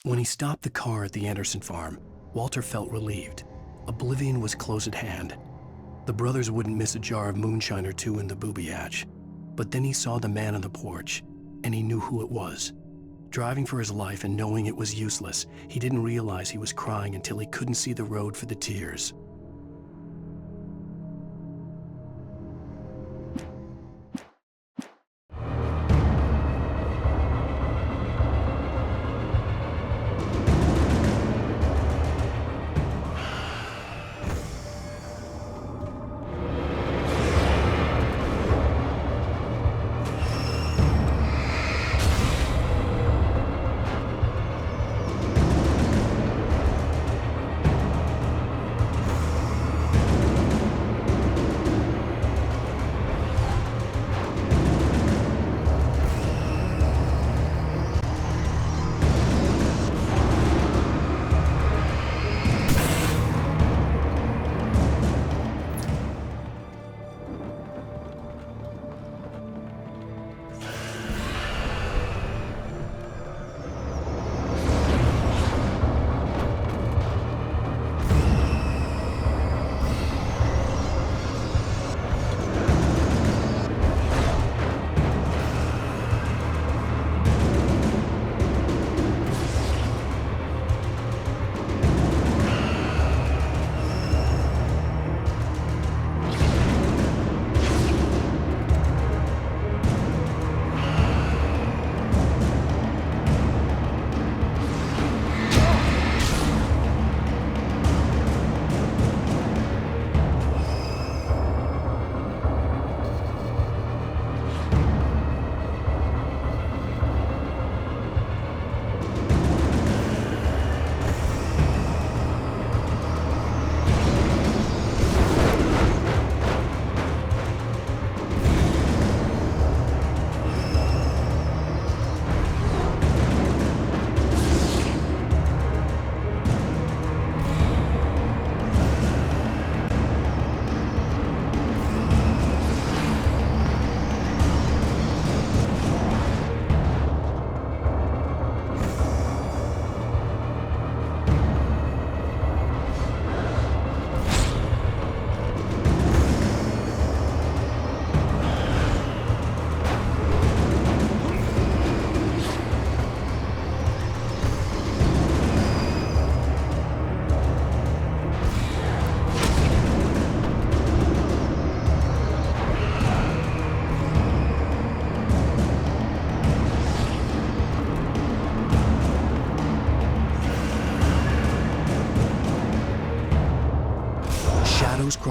When he stopped the car at the Anderson farm, Walter felt relieved. Oblivion was close at hand. The brothers wouldn't miss a jar of moonshine or two in the booby hatch. But then he saw the man on the porch, and he knew who it was. Driving for his life and knowing it was useless, he didn't realize he was crying until he couldn't see the road for the tears.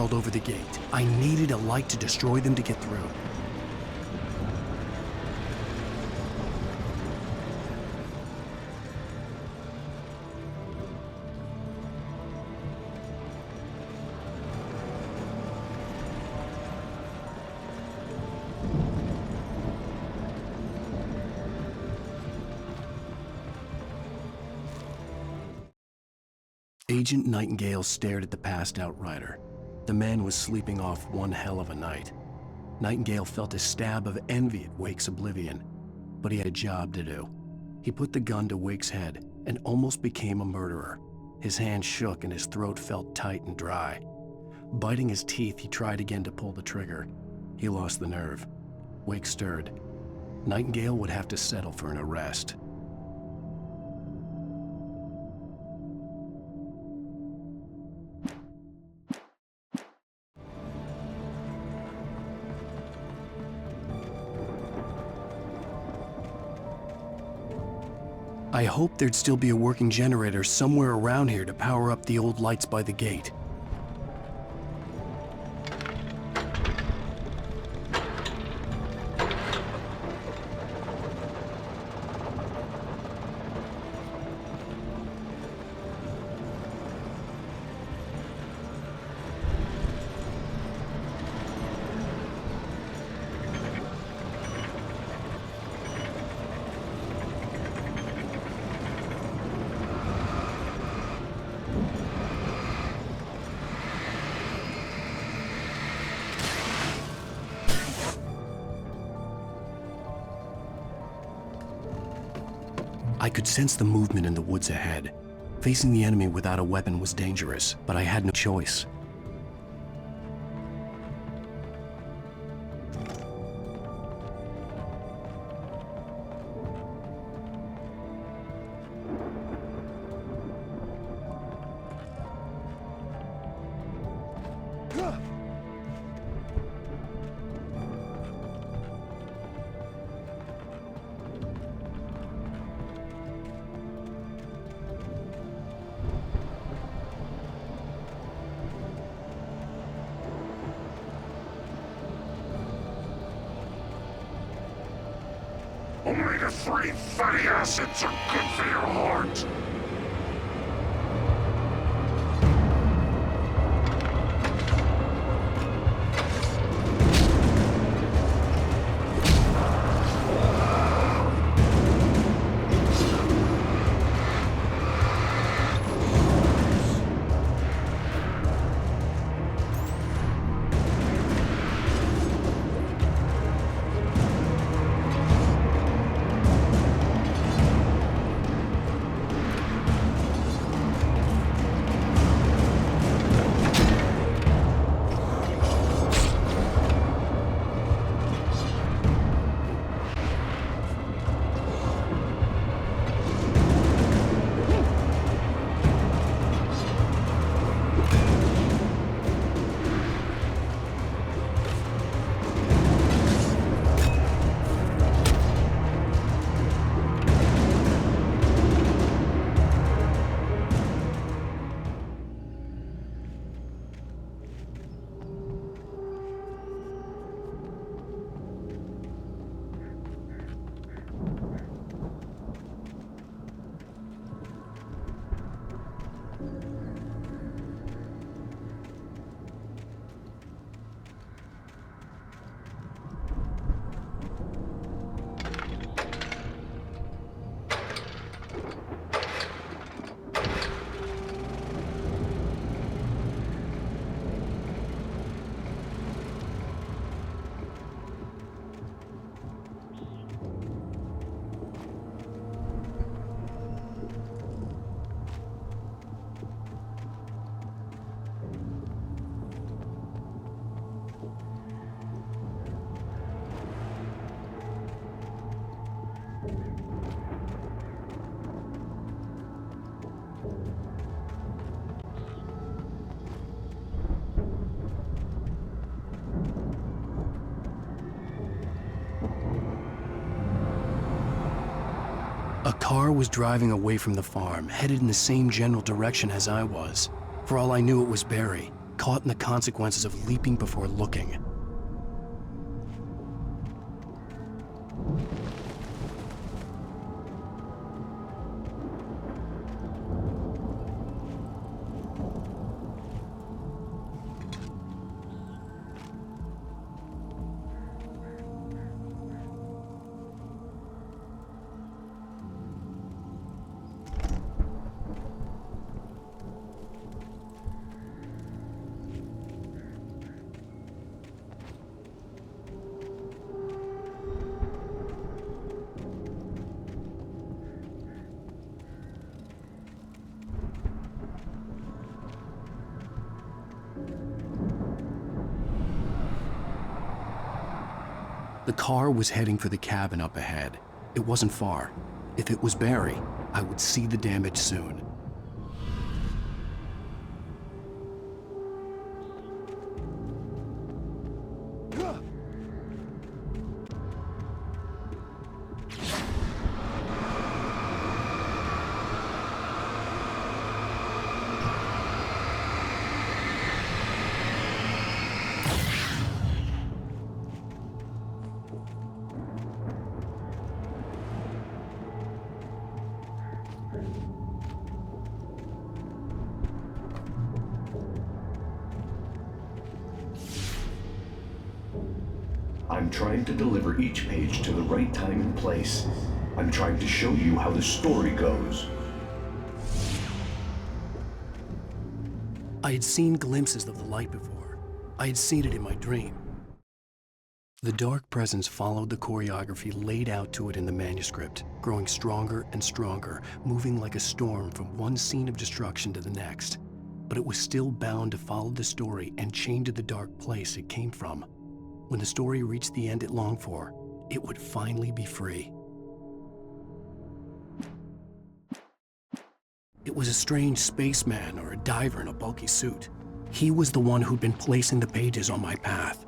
crawled over the gate. I needed a light to destroy them to get through. Agent Nightingale stared at the passed out rider. The man was sleeping off one hell of a night. Nightingale felt a stab of envy at Wake's oblivion, but he had a job to do. He put the gun to Wake's head and almost became a murderer. His hand shook and his throat felt tight and dry. Biting his teeth, he tried again to pull the trigger. He lost the nerve. Wake stirred. Nightingale would have to settle for an arrest. I hoped there'd still be a working generator somewhere around here to power up the old lights by the gate. I could sense the movement in the woods ahead. Facing the enemy without a weapon was dangerous, but I had no choice. Omega-3 fatty acids are good for your heart. A car was driving away from the farm, headed in the same general direction as I was. For all I knew, it was Barry, caught in the consequences of leaping before looking. The car was heading for the cabin up ahead. It wasn't far. If it was Barry, I would see the damage soon. I'm trying to deliver each page to the right time and place. I'm trying to show you how the story goes. I had seen glimpses of the light before. I had seen it in my dream. The dark presence followed the choreography laid out to it in the manuscript, growing stronger and stronger, moving like a storm from one scene of destruction to the next. But it was still bound to follow the story and chained to the dark place it came from. When the story reached the end it longed for, it would finally be free. It was a strange spaceman or a diver in a bulky suit. He was the one who'd been placing the pages on my path.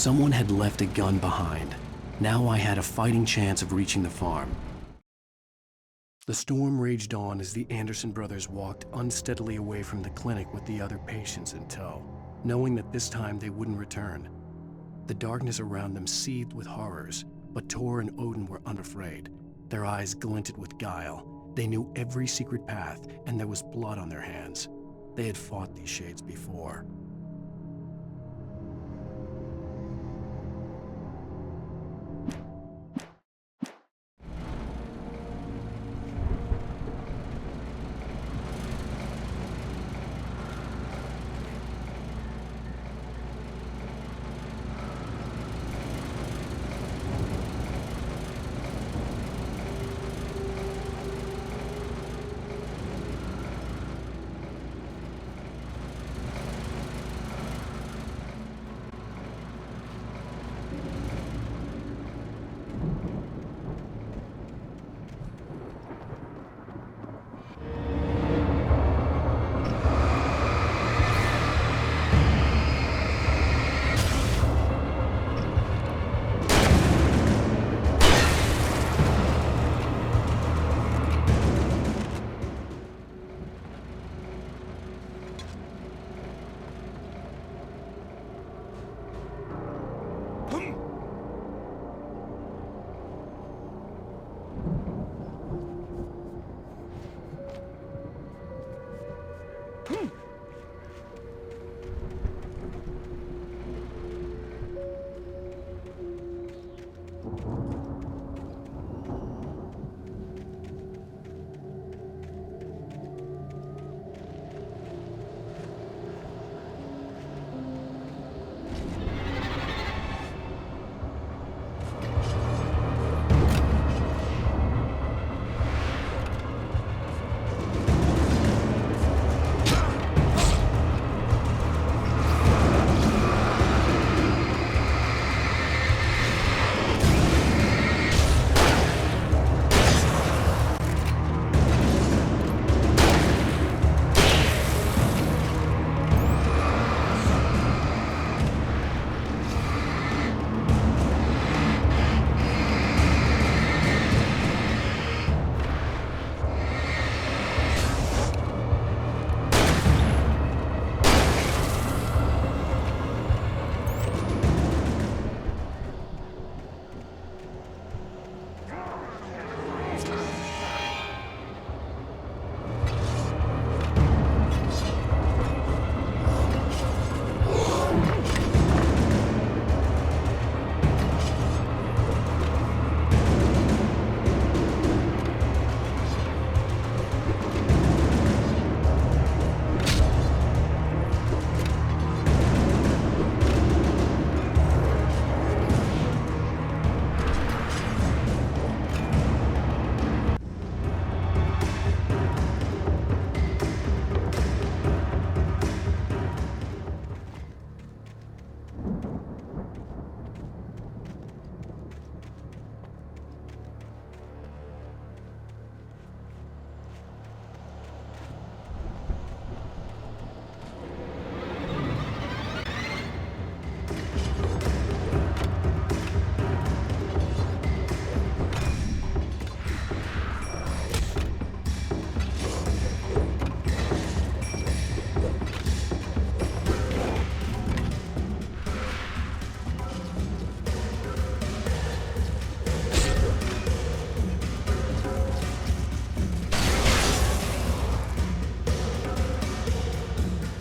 Someone had left a gun behind. Now I had a fighting chance of reaching the farm. The storm raged on as the Anderson brothers walked unsteadily away from the clinic with the other patients in tow, knowing that this time they wouldn't return. The darkness around them seethed with horrors, but Tor and Odin were unafraid. Their eyes glinted with guile. They knew every secret path, and there was blood on their hands. They had fought these shades before.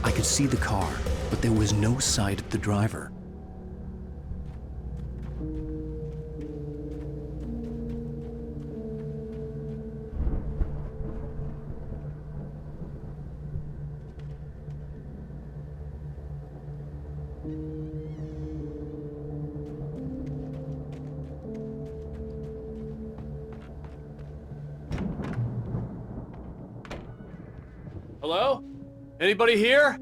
I could see the car, but there was no sight of the driver. Hello? Anybody here?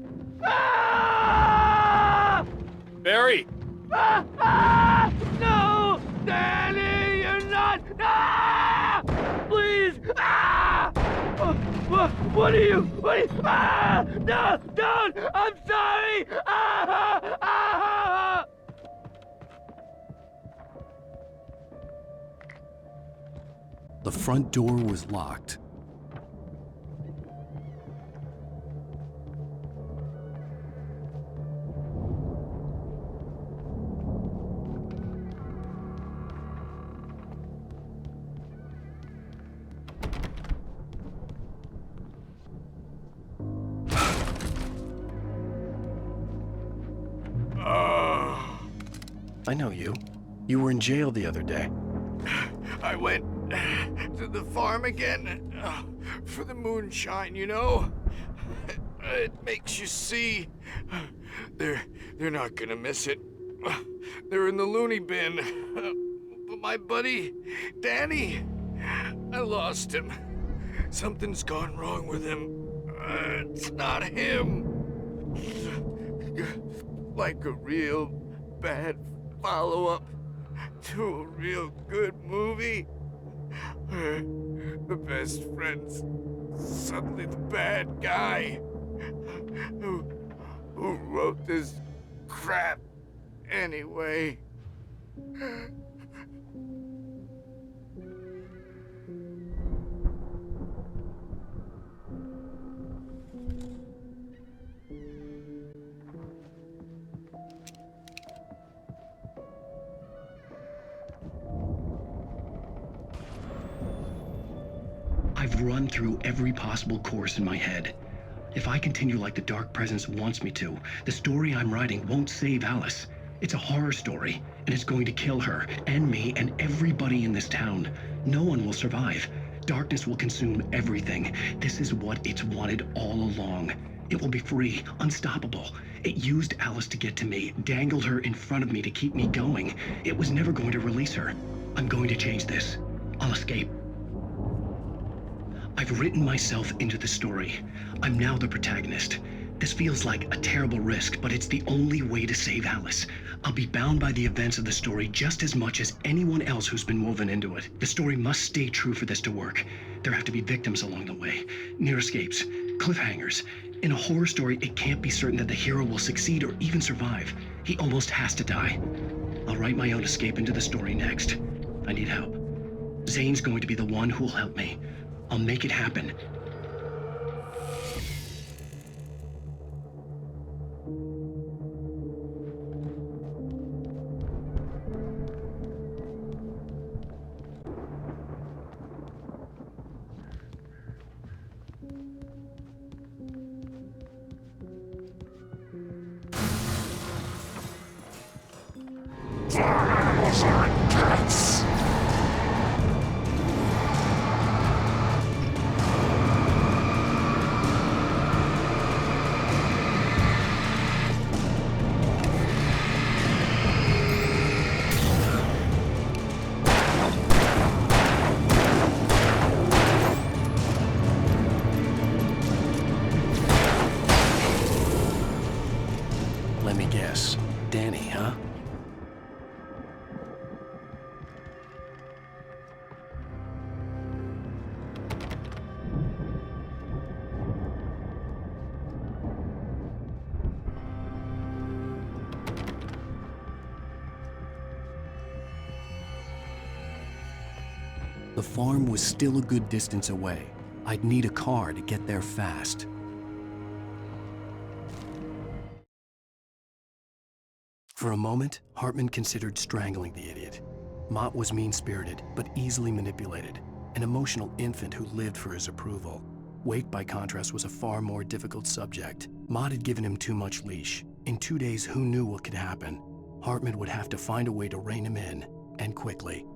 Barry! No! Danny, you're not! Please! What are you? No! Don't! I'm sorry! The front door was locked. I know you. You were in jail the other day. I went to the farm again for the moonshine, you know? It makes you see. They're not gonna miss it. They're in the loony bin. But my buddy, Danny, I lost him. Something's gone wrong with him. It's not him. Like a real bad follow-up to a real good movie where the best friend's suddenly the bad guy who wrote this crap anyway. I've run through every possible course in my head. If I continue like the Dark Presence wants me to, the story I'm writing won't save Alice. It's a horror story, and it's going to kill her, and me, and everybody in this town. No one will survive. Darkness will consume everything. This is what it's wanted all along. It will be free, unstoppable. It used Alice to get to me, dangled her in front of me to keep me going. It was never going to release her. I'm going to change this. I'll escape. I've written myself into the story. I'm now the protagonist. This feels like a terrible risk, but it's the only way to save Alice. I'll be bound by the events of the story just as much as anyone else who's been woven into it. The story must stay true for this to work. There have to be victims along the way, near escapes, cliffhangers. In a horror story, it can't be certain that the hero will succeed or even survive. He almost has to die. I'll write my own escape into the story next. I need help. Zane's going to be the one who'll help me. I'll make it happen. Animals aren't pets! Let me guess. Danny, huh? The farm was still a good distance away. I'd need a car to get there fast. For a moment, Hartman considered strangling the idiot. Mott was mean-spirited, but easily manipulated, an emotional infant who lived for his approval. Wake, by contrast, was a far more difficult subject. Mott had given him too much leash. In 2 days, who knew what could happen? Hartman would have to find a way to rein him in, and quickly.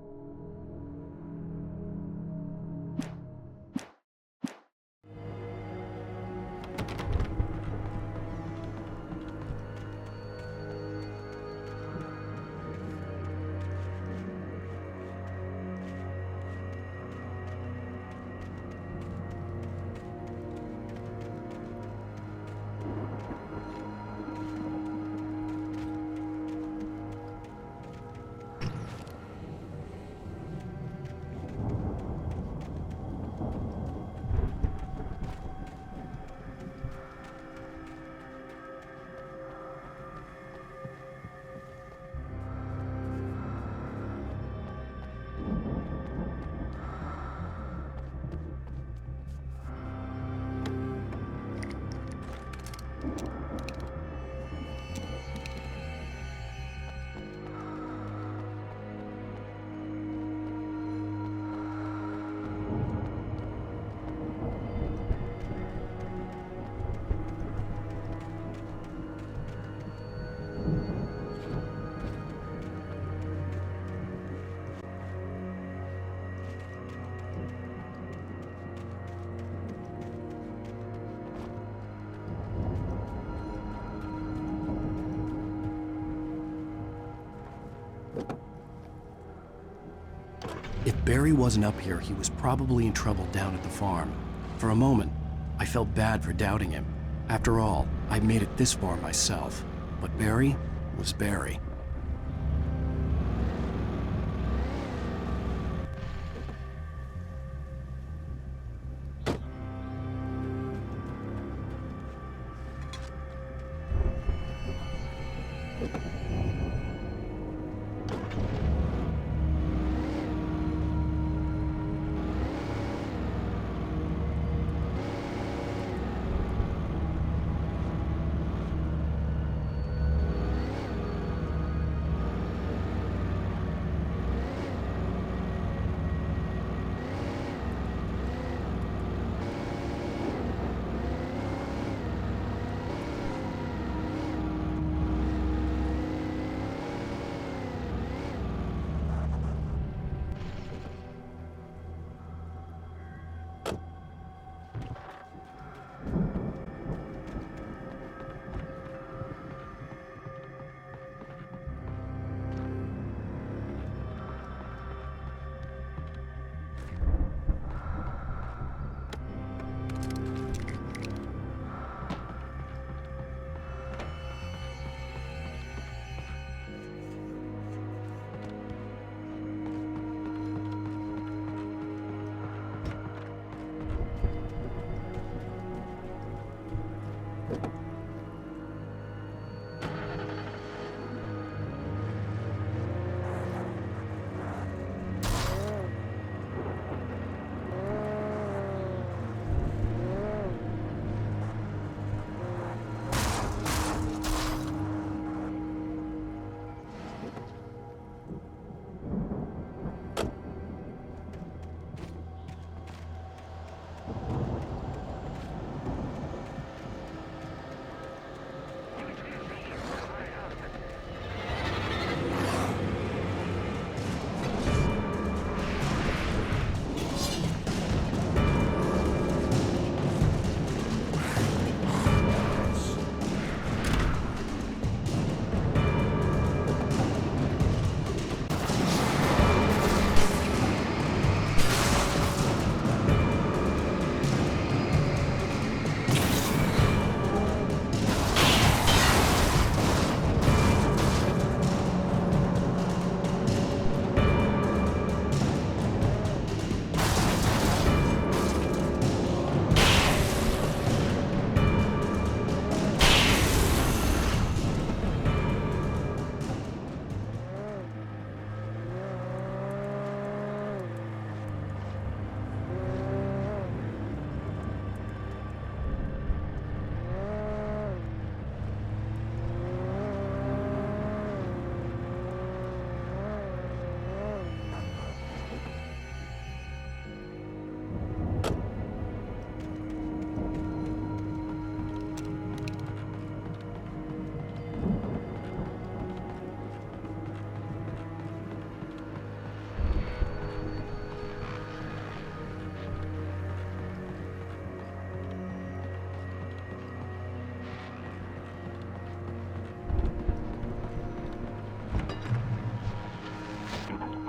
If Barry wasn't up here, he was probably in trouble down at the farm. For a moment, I felt bad for doubting him. After all, I'd made it this far myself. But Barry was Barry.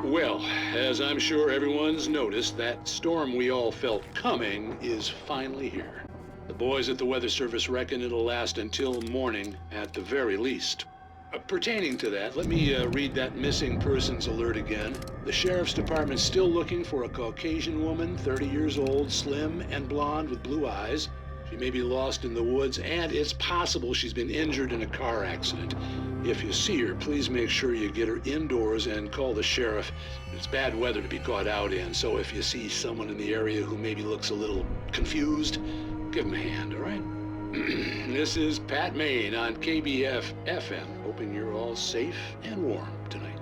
Well, as I'm sure everyone's noticed, that storm we all felt coming is finally here. The boys at the Weather Service reckon it'll last until morning at the very least. Pertaining to that, let me read that missing persons alert again. The Sheriff's Department's still looking for a Caucasian woman, 30 years old, slim and blonde with blue eyes. She may be lost in the woods, and it's possible she's been injured in a car accident. If you see her, please make sure you get her indoors and call the sheriff. It's bad weather to be caught out in, so if you see someone in the area who maybe looks a little confused, give them a hand, all right? This is Pat Maine on KBF-FM, hoping you're all safe and warm tonight.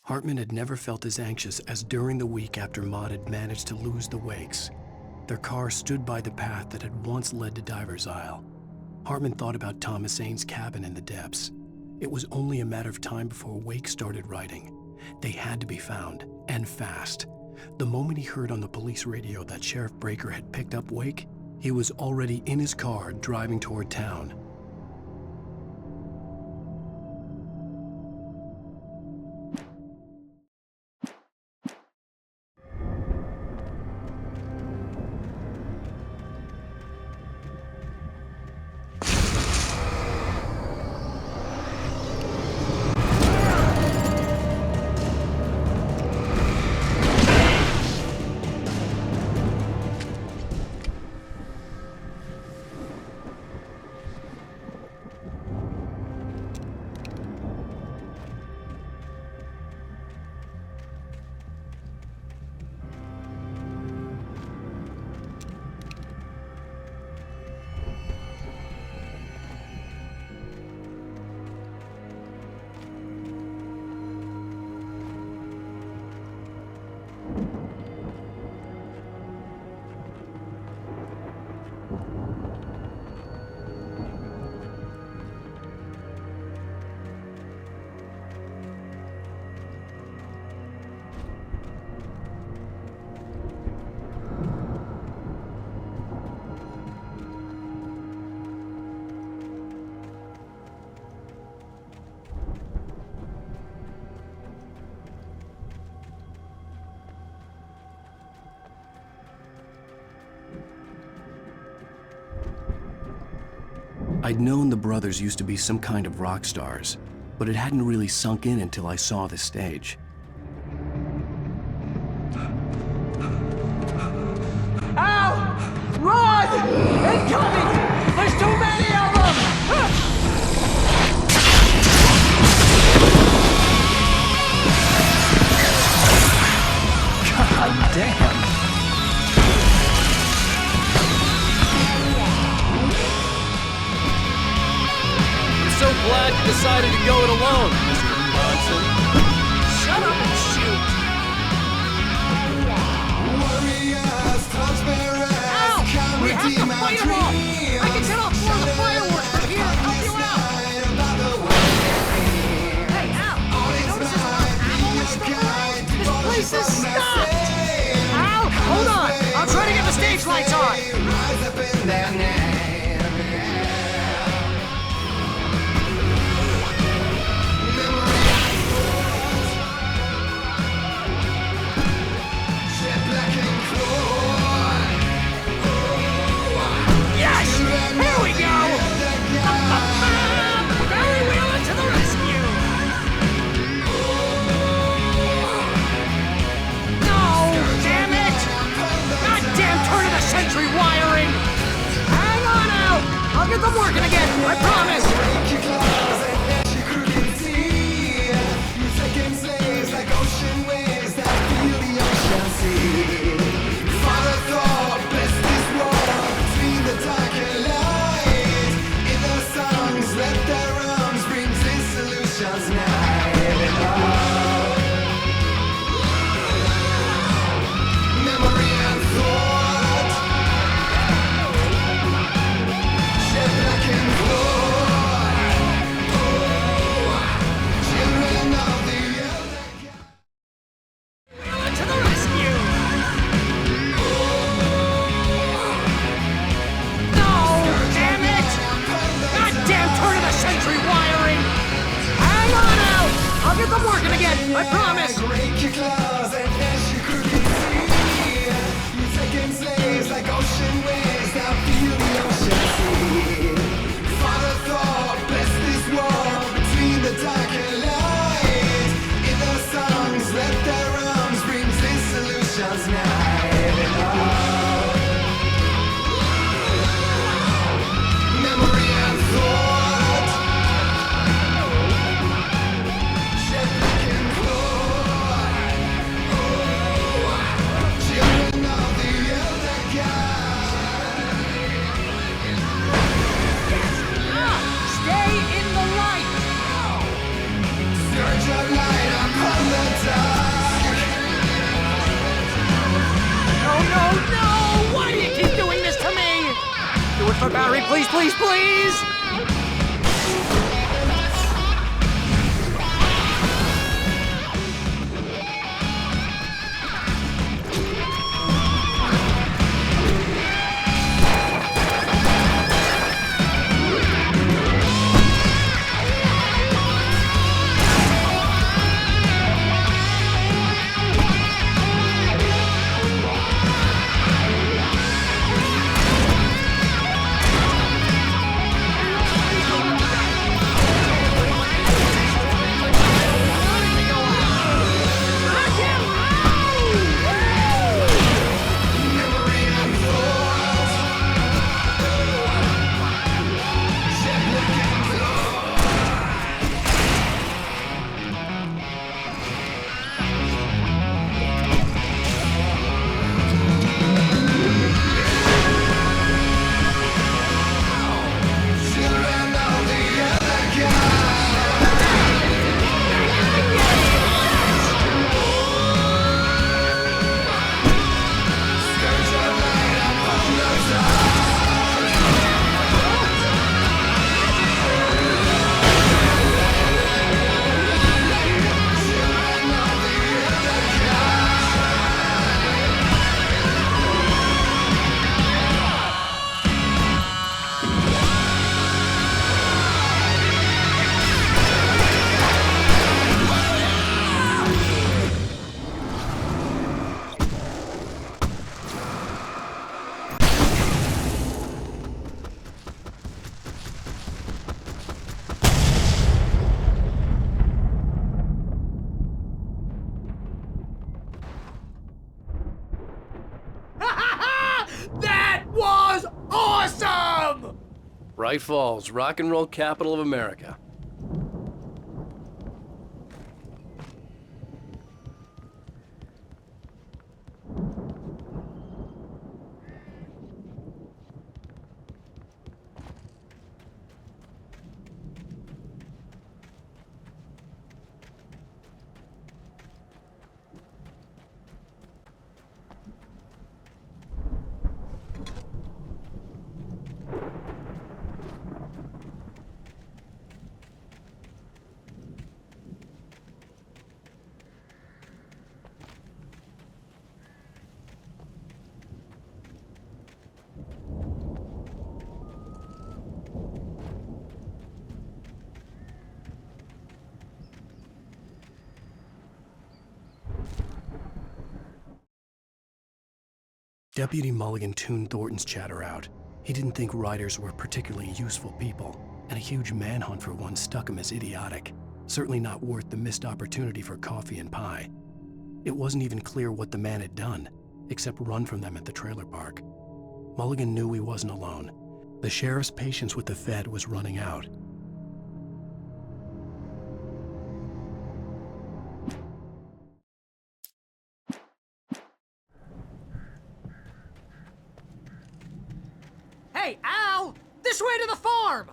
Hartman had never felt as anxious as during the week after Maud had managed to lose the Wakes. Their car stood by the path that had once led to Diver's Isle. Hartman thought about Thomas Aine's cabin in the depths. It was only a matter of time before Wake started writing. They had to be found, and fast. The moment he heard on the police radio that Sheriff Breaker had picked up Wake, he was already in his car driving toward town. I'd known the brothers used to be some kind of rock stars, but it hadn't really sunk in until I saw the stage. Ow! Run! Incoming! There's too many of them! God damn! So glad you decided to go it alone, Mr. Johnson. Shut up and shoot! Ow! We have to fight them all! I can set off more of the fireworks from here and help you out! Hey, Al! You notice there's a lot of ammo and stuff around? This place is stopped! Al, hold on! I'll try to get the stage lights on! Get them working again, I promise! I promise! Break your claws and dash your crooked sea. You're taking slaves like ocean waves. Now feel the ocean sea. Father thought, bless this war between the dark and light. In their songs, let their arms bring dissolutions night and all. Memory and thought. it for Barry, please, please, please! Bright Falls, rock and roll capital of America. Deputy Mulligan tuned Thornton's chatter out. He didn't think writers were particularly useful people, and a huge manhunt for one struck him as idiotic. Certainly not worth the missed opportunity for coffee and pie. It wasn't even clear what the man had done, except run from them at the trailer park. Mulligan knew he wasn't alone. The sheriff's patience with the Fed was running out. Hey, Al! This way to the farm!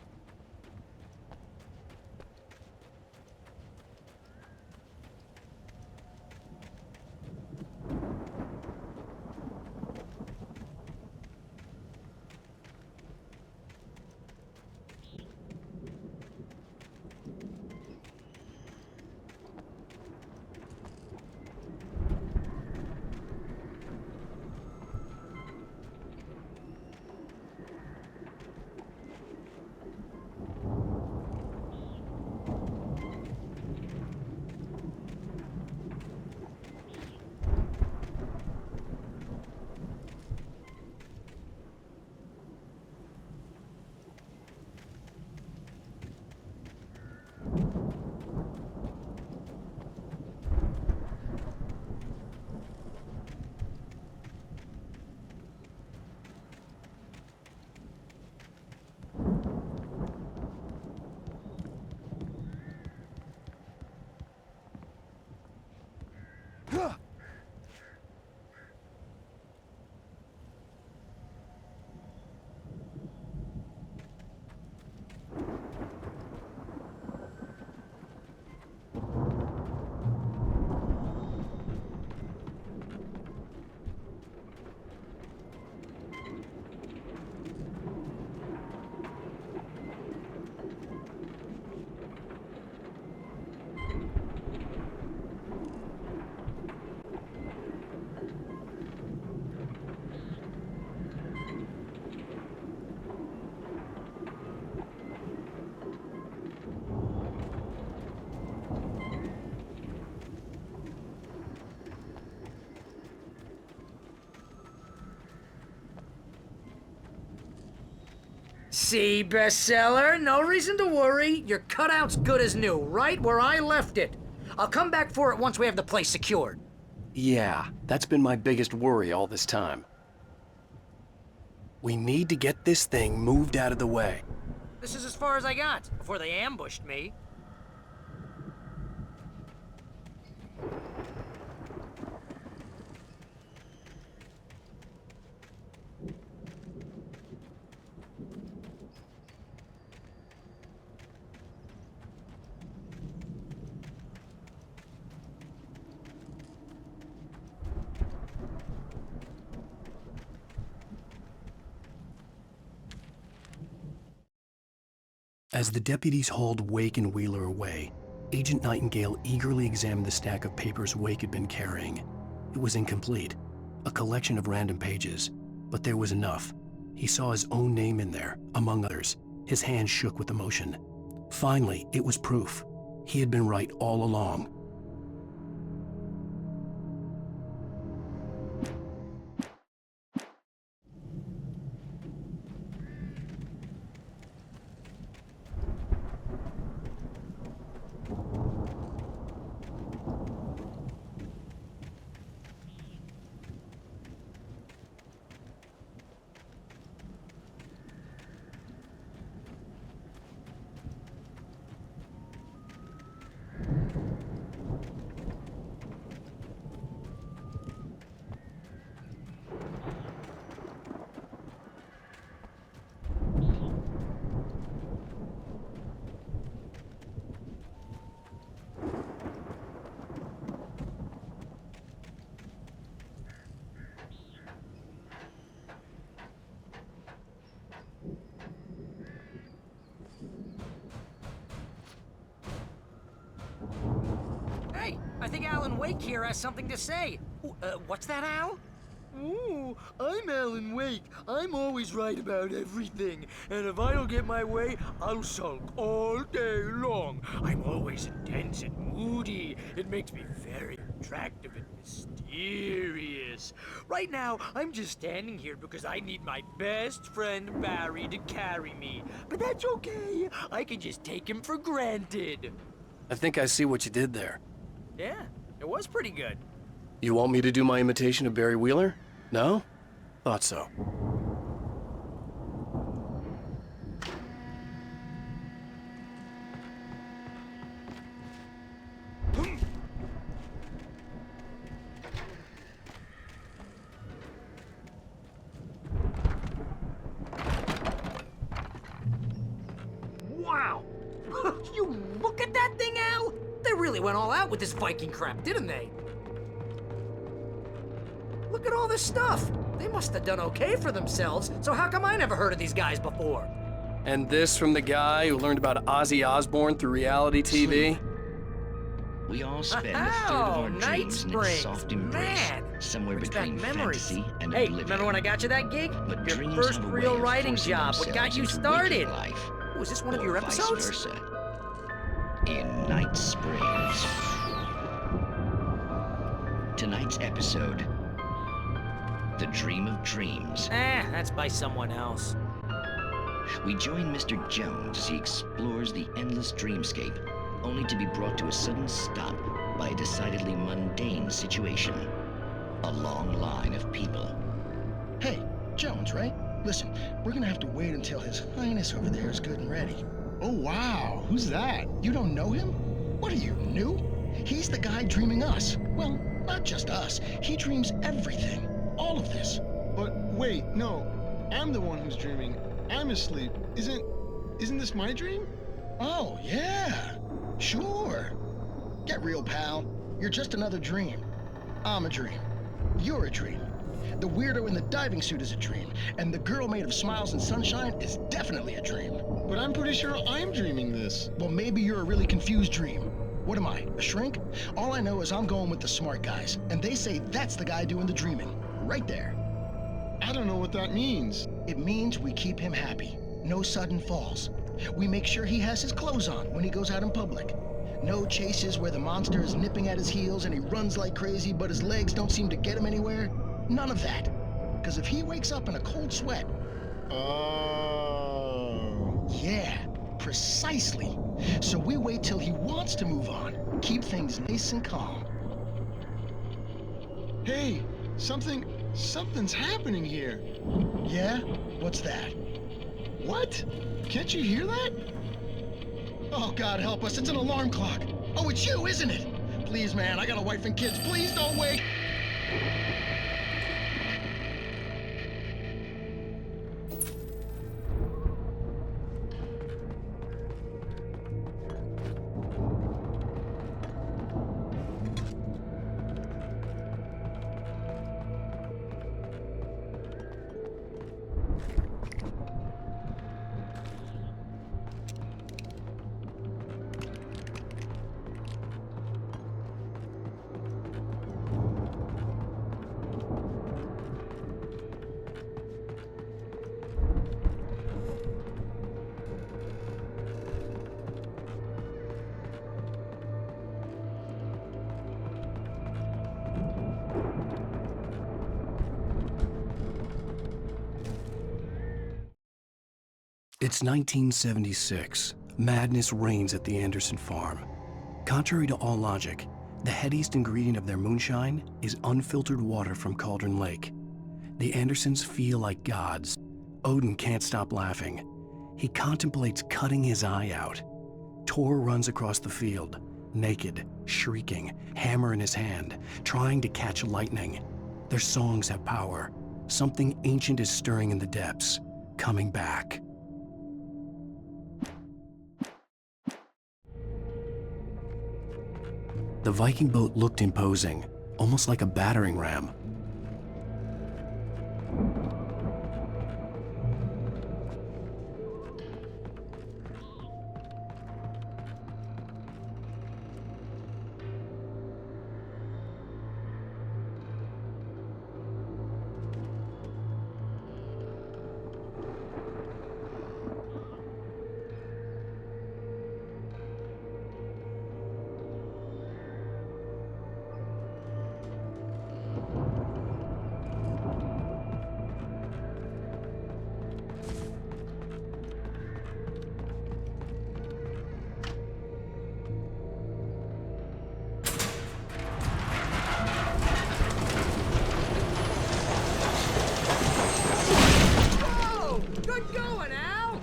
See, bestseller? No reason to worry. Your cutout's good as new, right where I left it. I'll come back for it once we have the place secured. Yeah, that's been my biggest worry all this time. We need to get this thing moved out of the way. This is as far as I got, before they ambushed me. As the deputies hauled Wake and Wheeler away, Agent Nightingale eagerly examined the stack of papers Wake had been carrying. It was incomplete, a collection of random pages, but there was enough. He saw his own name in there, among others. His hand shook with emotion. Finally, it was proof. He had been right all along. Hey, I think Alan Wake here has something to say. What's that, Al? Ooh, I'm Alan Wake. I'm always right about everything. And if I don't get my way, I'll sulk all day long. I'm always intense and moody. It makes me very attractive and mysterious. Right now, I'm just standing here because I need my best friend Barry to carry me. But that's okay. I can just take him for granted. I think I see what you did there. Yeah, it was pretty good. You want me to do my imitation of Barry Wheeler? No? Thought so. Wow! You look at that thing, Al! They really went all out with this Viking crap, didn't they? Look at all this stuff. They must have done okay for themselves, so how come I never heard of these guys before? And this from the guy who learned about Ozzy Osbourne through reality TV? We all spend a third of our dreams in its soft embrace, somewhere between fantasy and hey, oblivion. remember when I got you that gig? But Your dreams first have a way real of writing forcing job, what got themselves you into started? waking life, Was this one of or your vice episodes? versa. In Night Springs. Tonight's episode, The Dream of Dreams. That's by someone else. We join Mr. Jones as he explores the endless dreamscape, only to be brought to a sudden stop by a decidedly mundane situation. A long line of people. Hey, Jones, right? Listen, we're gonna have to wait until His Highness over there is good and ready. Oh, wow. Who's that? You don't know him? What are you, new? He's the guy dreaming us. Well, not just us. He dreams everything. All of this. But wait, no. I'm the one who's dreaming. I'm asleep. Isn't this my dream? Oh, yeah. Sure. Get real, pal. You're just another dream. I'm a dream. You're a dream. The weirdo in the diving suit is a dream, and the girl made of smiles and sunshine is definitely a dream. But I'm pretty sure I'm dreaming this. Well, maybe you're a really confused dream. What am I, a shrink? All I know is I'm going with the smart guys, and they say that's the guy doing the dreaming. Right there. I don't know what that means. It means we keep him happy. No sudden falls. We make sure he has his clothes on when he goes out in public. No chases where the monster is nipping at his heels and he runs like crazy, but his legs don't seem to get him anywhere. None of that. Because if he wakes up in a cold sweat... Oh... Precisely. So we wait till he wants to move on. Keep things nice and calm. Hey, something's happening here. Yeah? What's that? What? Can't you hear that? Oh, God help us, it's an alarm clock. Oh, it's you, isn't it? Please, man, I got a wife and kids. Please don't wake. It's 1976. Madness reigns at the Anderson farm. Contrary to all logic, the headiest ingredient of their moonshine is unfiltered water from Cauldron Lake. The Andersons feel like gods. Odin can't stop laughing. He contemplates cutting his eye out. Tor runs across the field, naked, shrieking, hammer in his hand, trying to catch lightning. Their songs have power. Something ancient is stirring in the depths, coming back. The Viking boat looked imposing, almost like a battering ram. Good going, Al!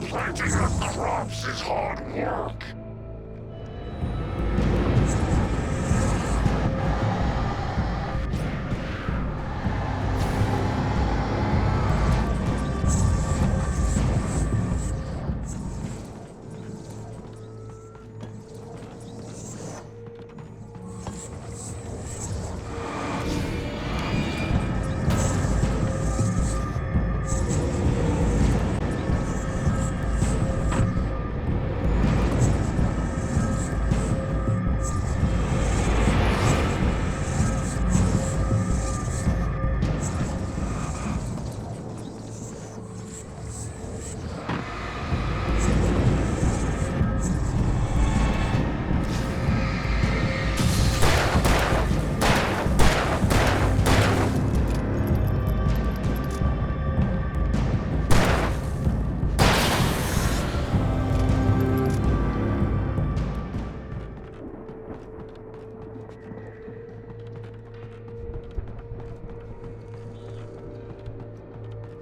Planting the crops is hard work.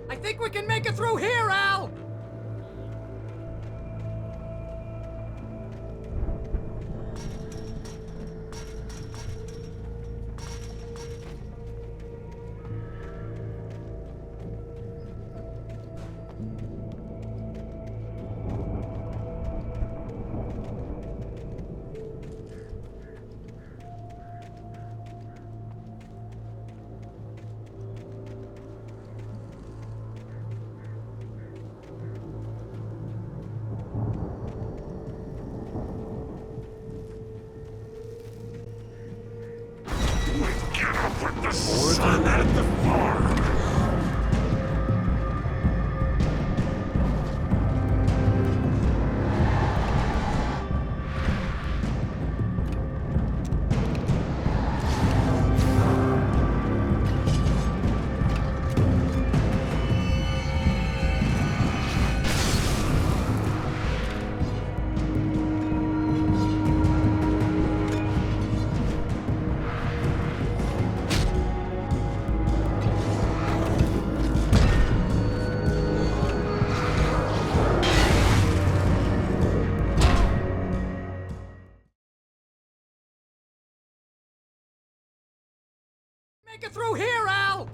I think we can make it through here, Al! the sun at the farm. Make it through here, Al!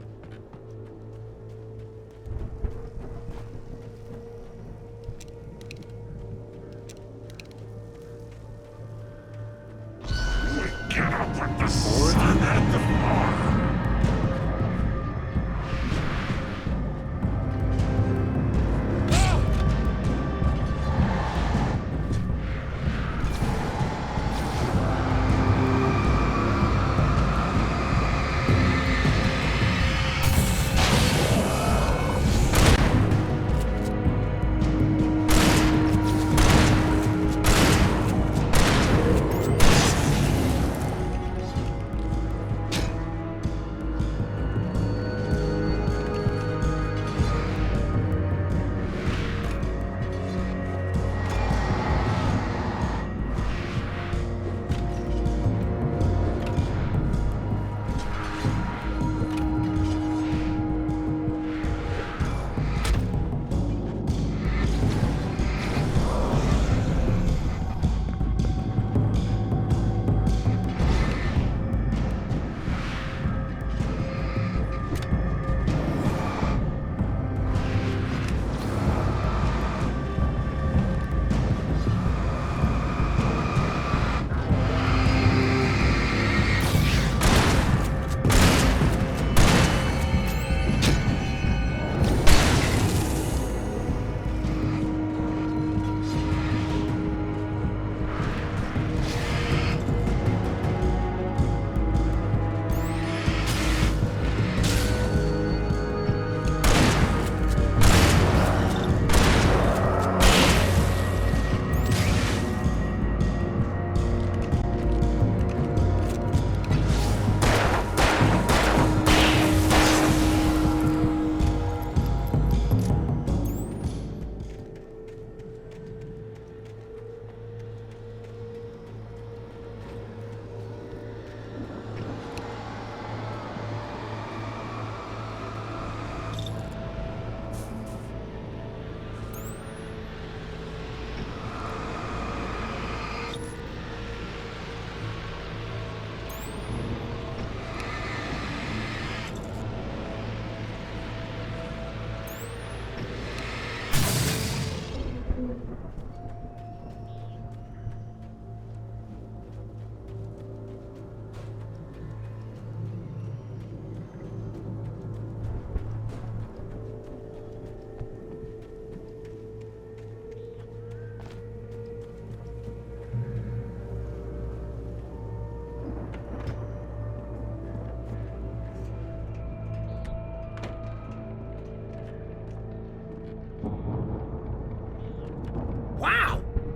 Get up with the sun at the farm.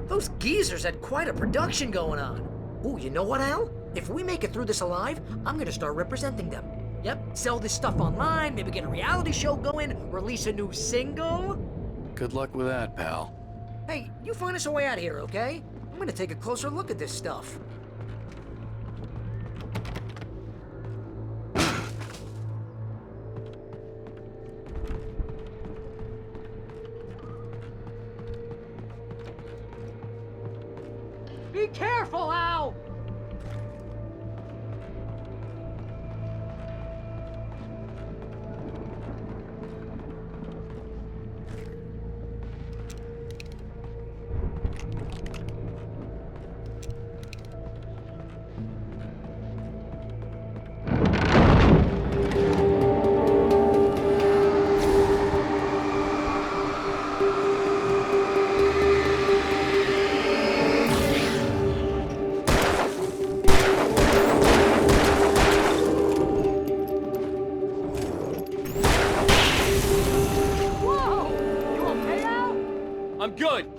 Those geezers had quite a production going on. Ooh, you know what, Al? If we make it through this alive, I'm gonna start representing them. Yep, sell this stuff online, maybe get a reality show going, release a new single. Good luck with that, pal. Hey, you find us a way out of here, okay? I'm gonna take a closer look at this stuff. Be careful, Al!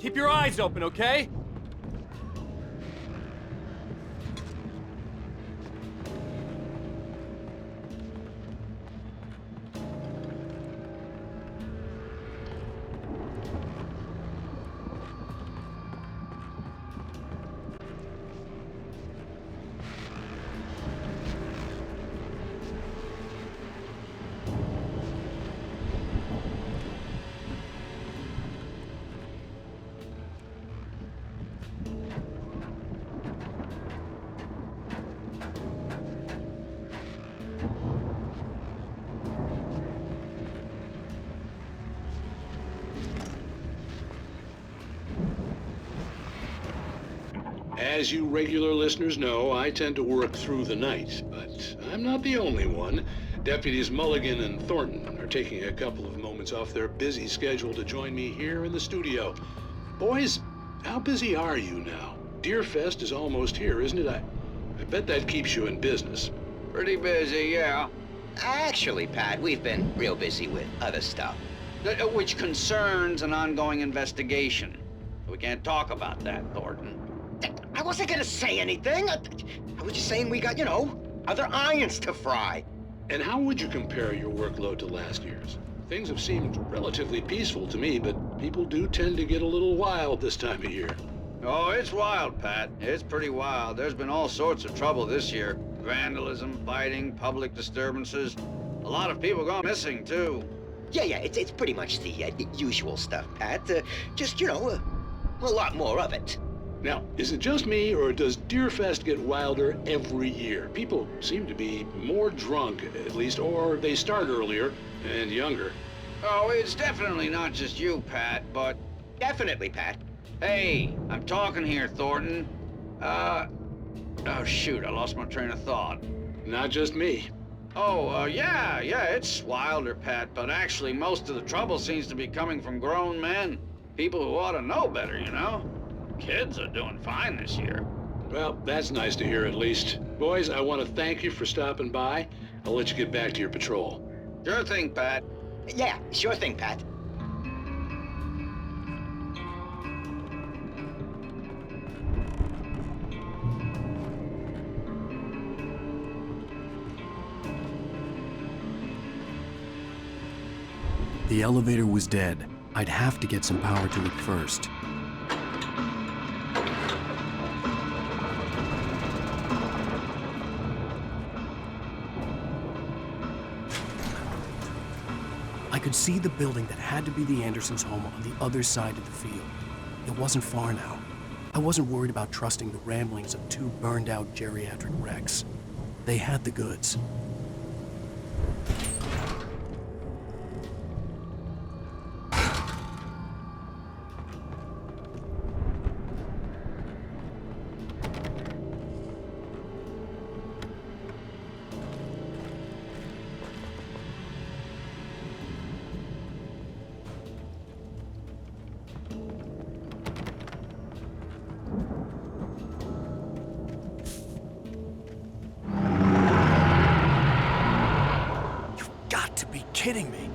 Keep your eyes open, okay? As you regular listeners know, I tend to work through the night, but I'm not the only one. Deputies Mulligan and Thornton are taking a couple of moments off their busy schedule to join me here in the studio. Boys, how busy are you now? Deerfest is almost here, isn't it? I bet that keeps you in business. Pretty busy, yeah. Actually, Pat, we've been real busy with other stuff, which concerns an ongoing investigation. We can't talk about that, Thornton. I wasn't gonna say anything. I was just saying we got, other irons to fry. And how would you compare your workload to last year's? Things have seemed relatively peaceful to me, but people do tend to get a little wild this time of year. Oh, it's wild, Pat. It's pretty wild. There's been all sorts of trouble this year. Vandalism, fighting, public disturbances. A lot of people gone missing, too. Yeah, it's pretty much the usual stuff, Pat. Just, a lot more of it. Now, is it just me, or does Deerfest get wilder every year? People seem to be more drunk, at least, or they start earlier and younger. Oh, it's definitely not just you, Pat, but... Definitely, Pat. Hey, I'm talking here, Thornton. Oh, shoot, I lost my train of thought. Not just me. Oh, yeah, it's wilder, Pat, but actually most of the trouble seems to be coming from grown men. People who ought to know better, Kids are doing fine this year. Well, that's nice to hear at least. Boys, I want to thank you for stopping by. I'll let you get back to your patrol. Sure thing, Pat. Yeah, sure thing, Pat. The elevator was dead. I'd have to get some power to it first. I could see the building that had to be the Andersons' home on the other side of the field. It wasn't far now. I wasn't worried about trusting the ramblings of two burned-out geriatric wrecks. They had the goods. Kidding me.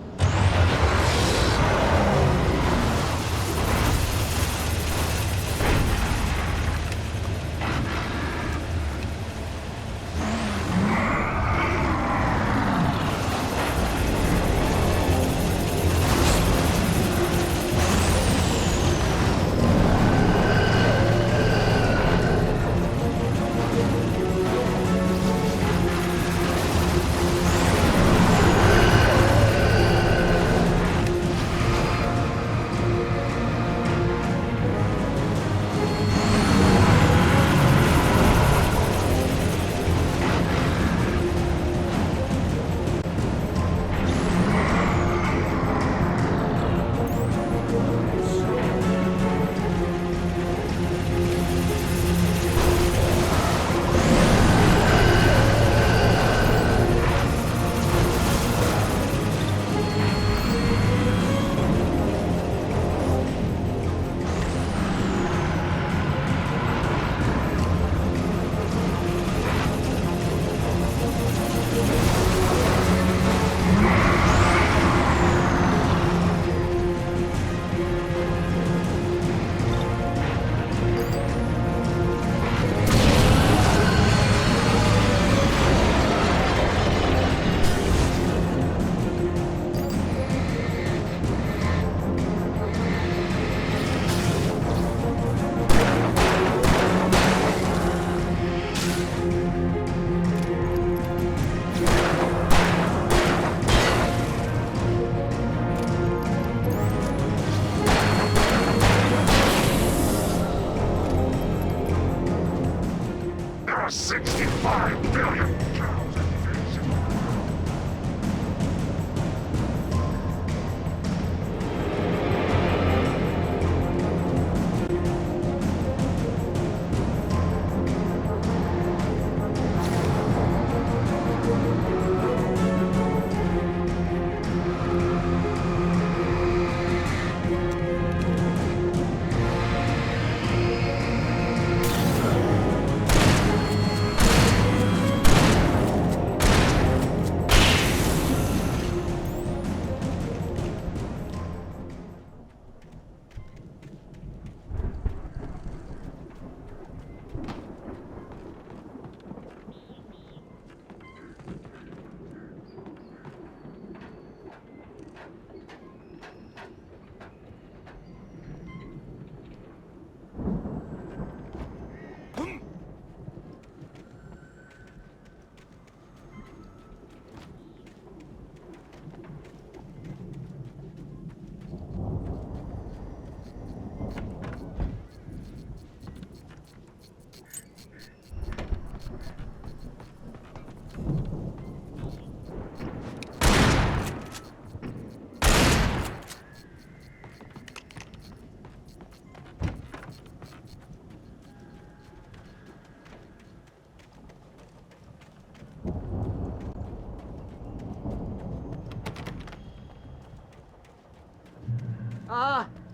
65 billion cows and pigs.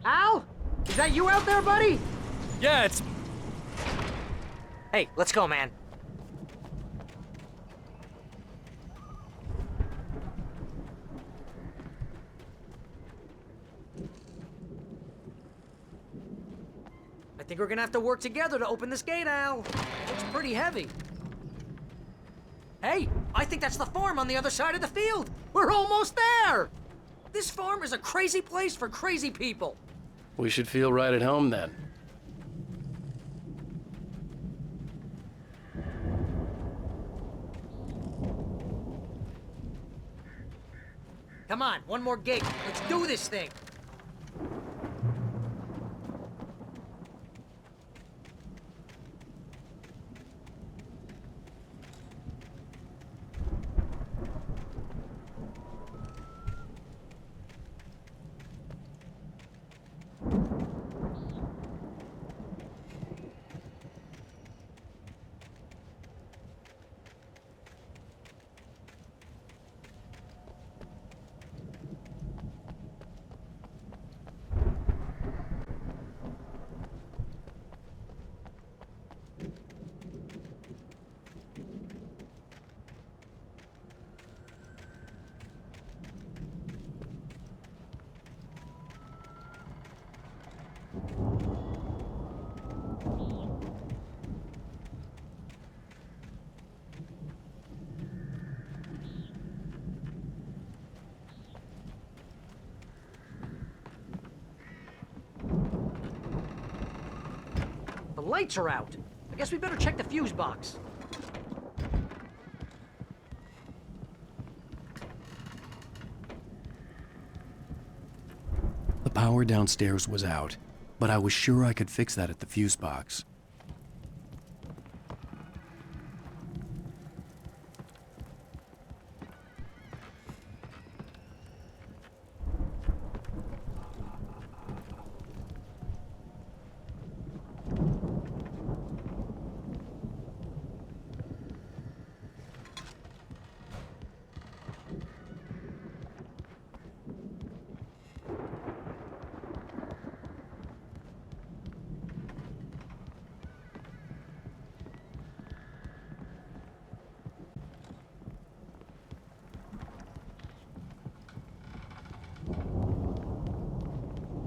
Al? Is that you out there, buddy? Yeah, it's... Hey, let's go, man. I think we're gonna have to work together to open this gate, Al. It's pretty heavy. Hey, I think that's the farm on the other side of the field. We're almost there. This farm is a crazy place for crazy people. We should feel right at home then. Come on, one more gate. Let's do this thing. The lights are out. I guess we better check the fuse box. The power downstairs was out, but I was sure I could fix that at the fuse box.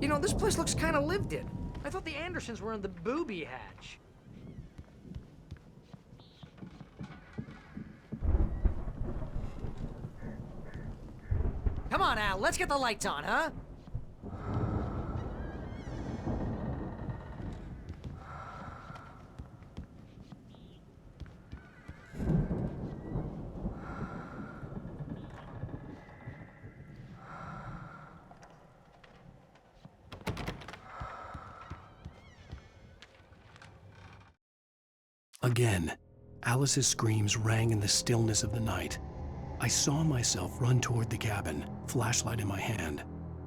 You know, this place looks kind of lived in. I thought the Andersons were in the booby hatch. Come on, Al, let's get the lights on, huh? Again, Alice's screams rang in the stillness of the night. I saw myself run toward the cabin, flashlight in my hand.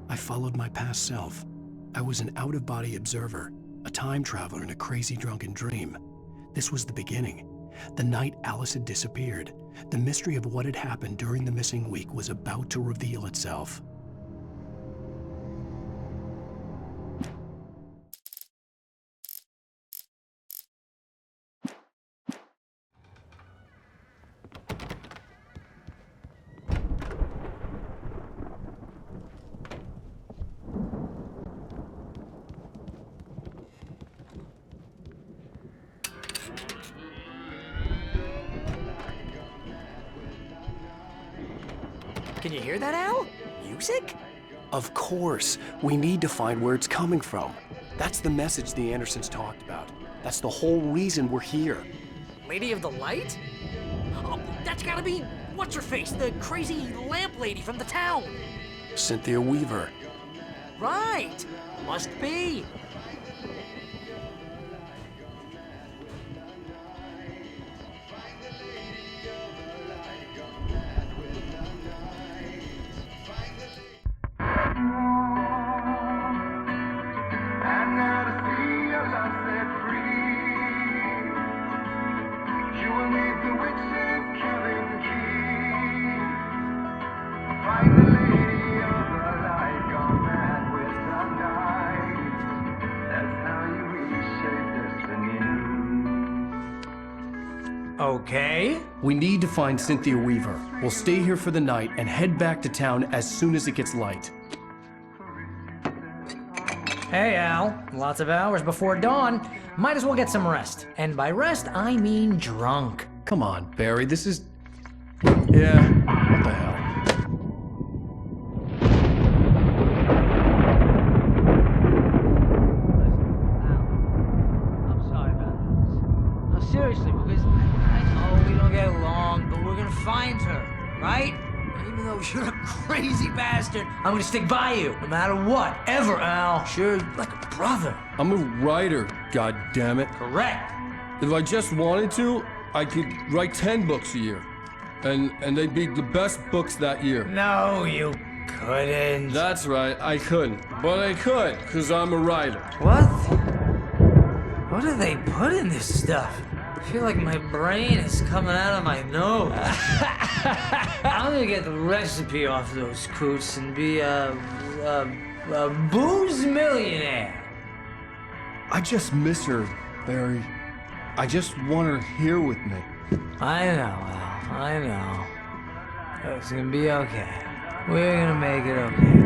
I followed my past self. I was an out-of-body observer, a time traveler in a crazy drunken dream. This was the beginning. The night Alice had disappeared. The mystery of what had happened during the missing week was about to reveal itself. Can you hear that, Al? Music? Of course. We need to find where it's coming from. That's the message the Andersons talked about. That's the whole reason we're here. Lady of the Light? Oh, that's gotta be what's-her-face, the crazy lamp lady from the town. Cynthia Weaver. Right. Must be. Okay. We need to find Cynthia Weaver. We'll stay here for the night and head back to town as soon as it gets light. Hey, Al. Lots of hours before dawn. Might as well get some rest. And by rest, I mean drunk. Come on, Barry, this is... Yeah, what the hell? I'm sorry about this. No, seriously, because I know we don't get along, but we're gonna find her, right? Even though you're a crazy bastard, I'm gonna stick by you, no matter what, ever, Al. Sure, like a brother. I'm a writer, goddammit. Correct. If I just wanted to, I could write 10 books a year. And they'd be the best books that year. No, you couldn't. That's right, I couldn't. But I could, because I'm a writer. What? What do they put in this stuff? I feel like my brain is coming out of my nose. I'm gonna get the recipe off those coots and be a booze millionaire. I just miss her, Barry. I just want her here with me. I know, Al. I know. It's gonna be okay. We're gonna make it okay.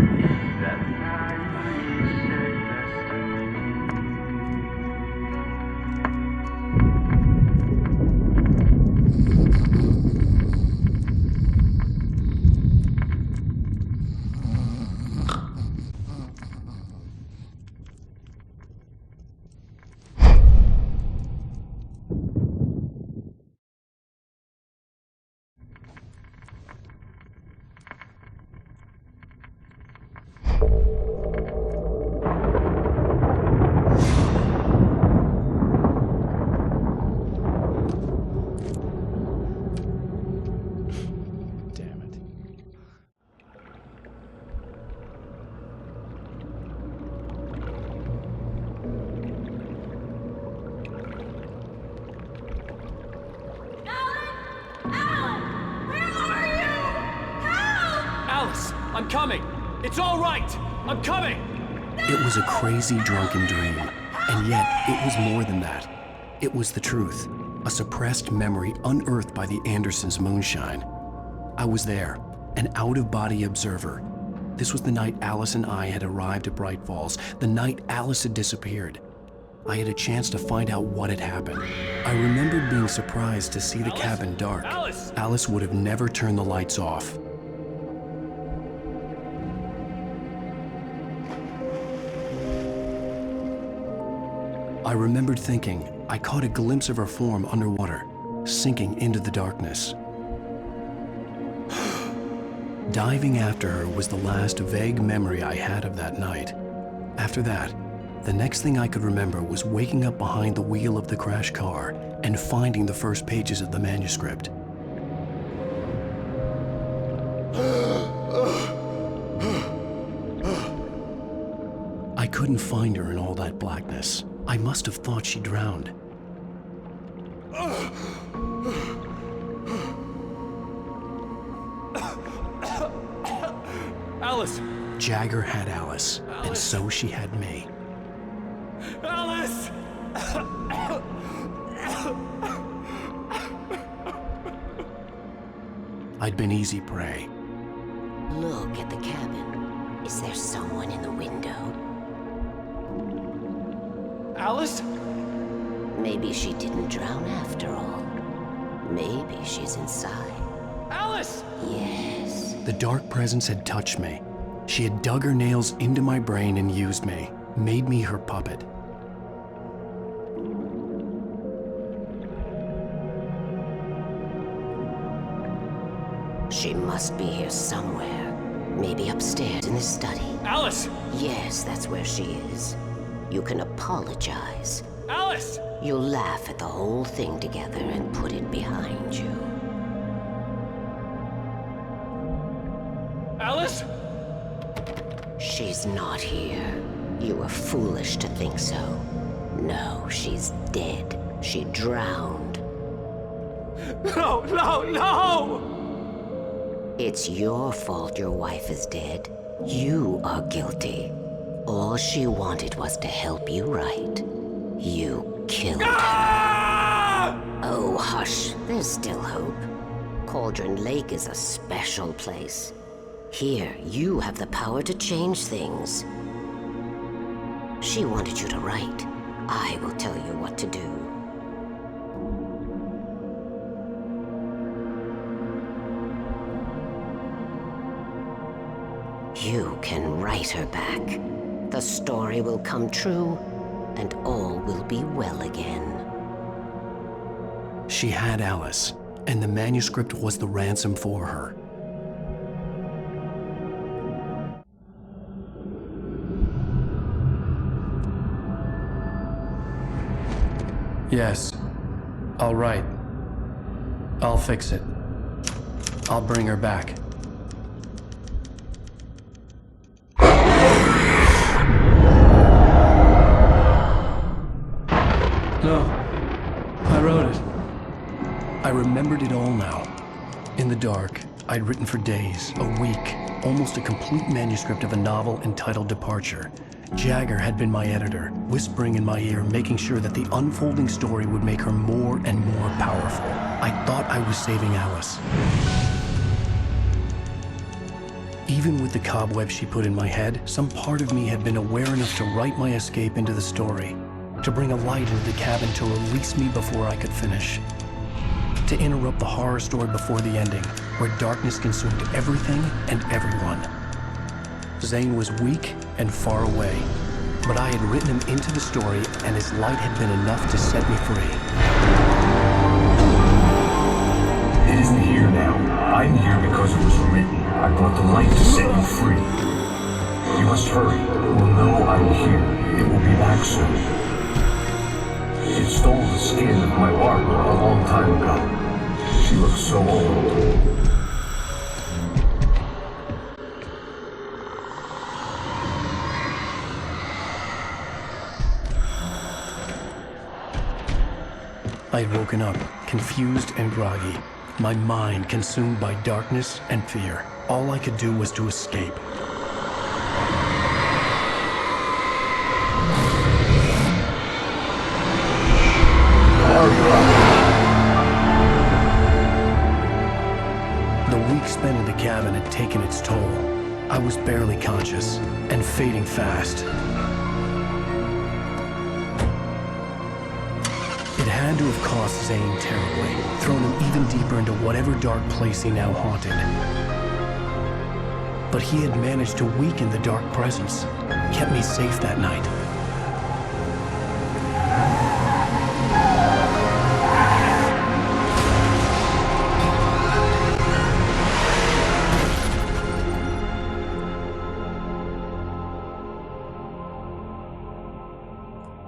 I'm coming! It's all right! I'm coming! It was a crazy drunken dream, and yet it was more than that. It was the truth, a suppressed memory unearthed by the Andersons' moonshine. I was there, an out-of-body observer. This was the night Alice and I had arrived at Bright Falls, the night Alice had disappeared. I had a chance to find out what had happened. I remembered being surprised to see the cabin dark. Alice would have never turned the lights off. I remembered thinking I caught a glimpse of her form underwater, sinking into the darkness. Diving after her was the last vague memory I had of that night. After that, the next thing I could remember was waking up behind the wheel of the crashed car and finding the first pages of the manuscript. I couldn't find her in all that blackness. I must have thought she drowned. Alice! Jagger had Alice, and so she had me. Alice! I'd been easy prey. Look at the cabin. Is there someone in the window? Alice? Maybe she didn't drown after all. Maybe she's inside. Alice! Yes. The dark presence had touched me. She had dug her nails into my brain and used me, made me her puppet. She must be here somewhere. Maybe upstairs in the study. Alice! Yes, that's where she is. You can apologize. Alice! You'll laugh at the whole thing together and put it behind you. Alice? She's not here. You were foolish to think so. No, she's dead. She drowned. No, no, no! It's your fault your wife is dead. You are guilty. All she wanted was to help you right. You killed her. Oh, hush. There's still hope. Cauldron Lake is a special place. Here, you have the power to change things. She wanted you to write. I will tell you what to do. You can write her back. The story will come true, and all will be well again. She had Alice, and the manuscript was the ransom for her. Yes. All right. I'll fix it. I'll bring her back. No. I wrote it. I remembered it all now. In the dark, I'd written for days, a week, almost a complete manuscript of a novel entitled Departure. Jagger had been my editor, whispering in my ear, making sure that the unfolding story would make her more and more powerful. I thought I was saving Alice. Even with the cobwebs she put in my head, some part of me had been aware enough to write my escape into the story, to bring a light into the cabin to release me before I could finish, to interrupt the horror story before the ending, where darkness consumed everything and everyone. Zane was weak and far away, but I had written him into the story, and his light had been enough to set me free. It isn't here now. I'm here because it was written. I brought the light to set you free. You must hurry. It will know I'm here. It will be back soon. It stole the skin of my art a long time ago. She looks so old. I had woken up, confused and groggy, my mind consumed by darkness and fear. All I could do was to escape. The week spent in the cabin had taken its toll. I was barely conscious and fading fast. It had to have cost Zane terribly, thrown him even deeper into whatever dark place he now haunted. But he had managed to weaken the dark presence, kept me safe that night.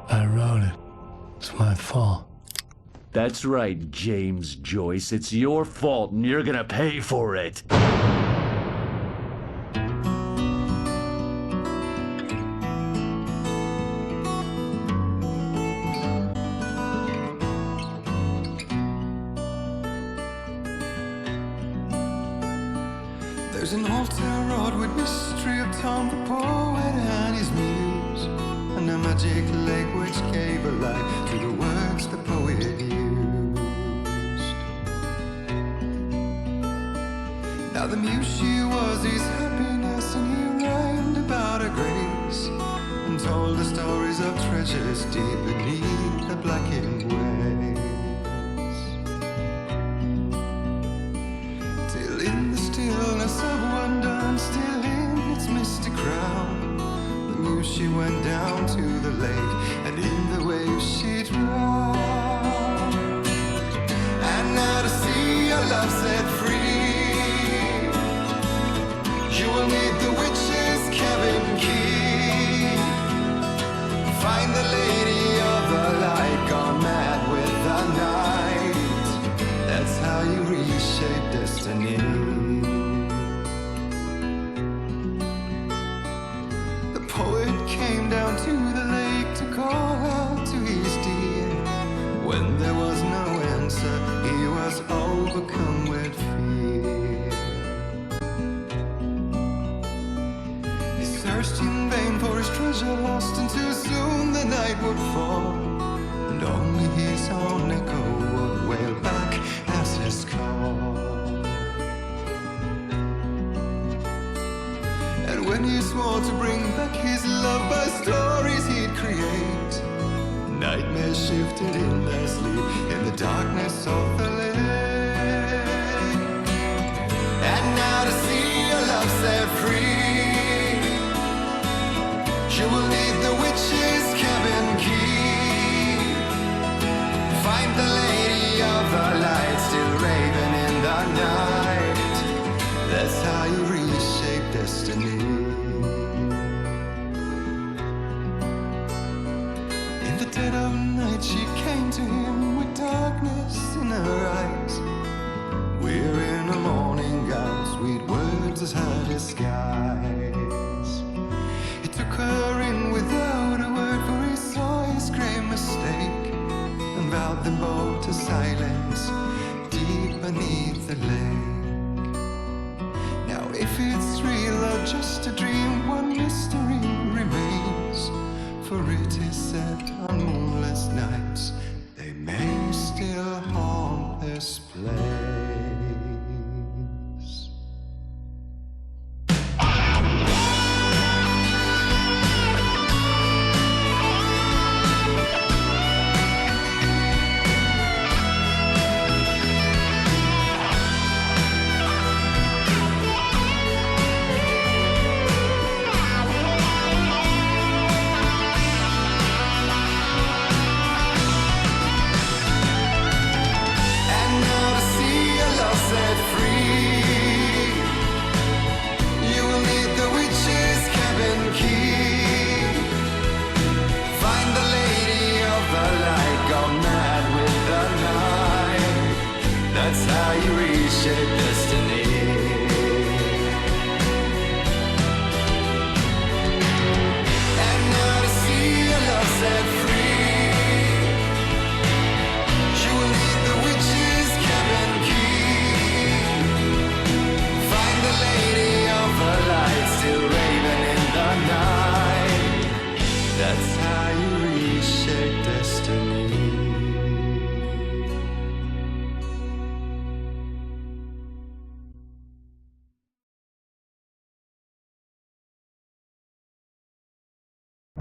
I wrote it. It's my fault. That's right, James Joyce. It's your fault, and you're gonna pay for it. There's an old town road with mystery of Tom the poet and his muse, and a magic lake which gave a light to the words the poet used. Now the muse she was his happiness, and he rhymed about her grace, and told the stories of treasures deep beneath the blackened waves. Till in the stillness of wonder, and still in its mystic crown, the muse she went down to the lake, and in the waves she drowned. And now to see your love set free, you will need the witch's cabin key. Find the lady of the light, gone mad with the night. That's how you reshape destiny. The poet came down to the lake to call out to his dear. When there was no answer, he was overcome with fear. He searched in vain for his treasure lost, and too soon the night would fall, and only his own echo would wail back as his call. And when he swore to bring back his love by stories he'd create, nightmares shifted in their sleep in the darkness of the lake. And now to see your love set free, you will need the witch's cabin key. Find the lady of the light, still raving in the night. That's how you reshape destiny. In the dead of night she came to him with darkness in her eyes. We're in a morning gown, sweet words as her disguise. He took her in without a word, for he saw his grave mistake, and vowed them both to silence deep beneath the lake. Now if it's real or just a dream, one mystery remains, for it is said on moonless nights they may still haunt this place. And now to see your love set free, you will need the witch's cabin key. Find the lady of the light, gone mad with the night. That's how you reshape destiny. And now to see your love set free, you will need the witch's cabin key. Find the lady of the light, still raving in the night. That's how you reshape destiny.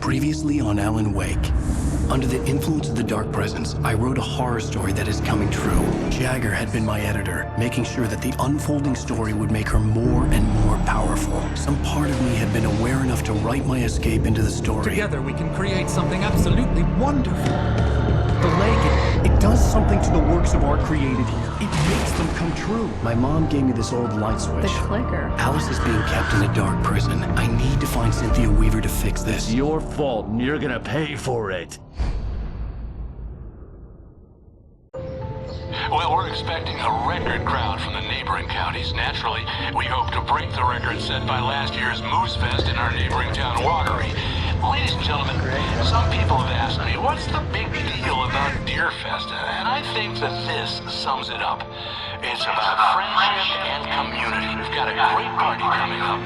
Previously on Alan Wake. Under the influence of the dark presence, I wrote a horror story that is coming true. Jagger had been my editor, making sure that the unfolding story would make her more and more powerful. Some part of me had been aware enough to write my escape into the story. Together we can create something absolutely wonderful. The lake, it does something to the works of art created here. It makes them come true. My mom gave me this old light switch. The clicker. Alice is being kept in a dark prison. I need to find Cynthia Weaver to fix this. It's your fault, and you're gonna pay for it. Well, we're expecting a record crowd from the neighboring counties. Naturally, we hope to break the record set by last year's Moose Fest in our neighboring town, Watery. Ladies and gentlemen, some people have asked me, what's the big deal about Deer Fest? And I think that this sums it up. It's about friendship and community. We've got a great party coming up,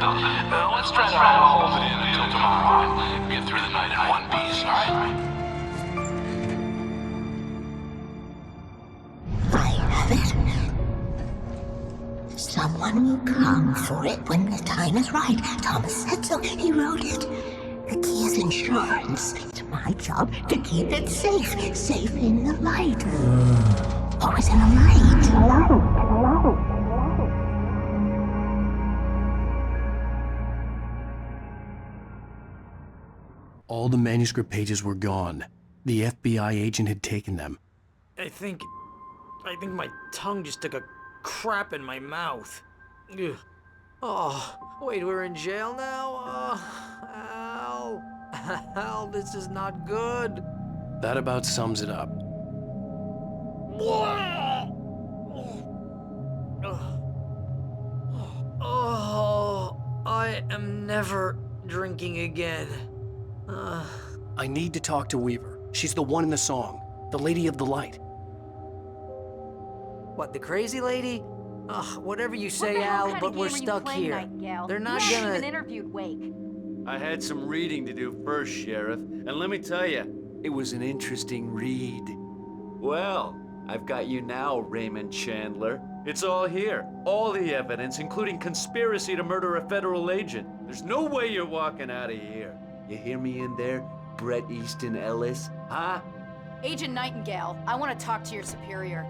but let's try to hold it in until tomorrow and get through the night in one piece, all right? I have it. Someone will come for it when the time is right. Thomas said so. He wrote it. The key is insurance. It's my job to keep it safe. Safe in the light. Always in the light. All the manuscript pages were gone. The FBI agent had taken them. I think my tongue just took a crap in my mouth. Ugh. Oh, wait, we're in jail now? Al. Al, this is not good. That about sums it up. Oh, I am never drinking again. I need to talk to Weaver. She's the one in the song. The Lady of the Light. What, the crazy lady? Ugh, whatever you say, Al, but we're stuck here. They're not gonna... even interviewed Wake. I had some reading to do first, Sheriff, and let me tell you, it was an interesting read. Well, I've got you now, Raymond Chandler. It's all here. All the evidence, including conspiracy to murder a federal agent. There's no way you're walking out of here. You hear me in there, Bret Easton Ellis? Huh? Agent Nightingale, I want to talk to your superior.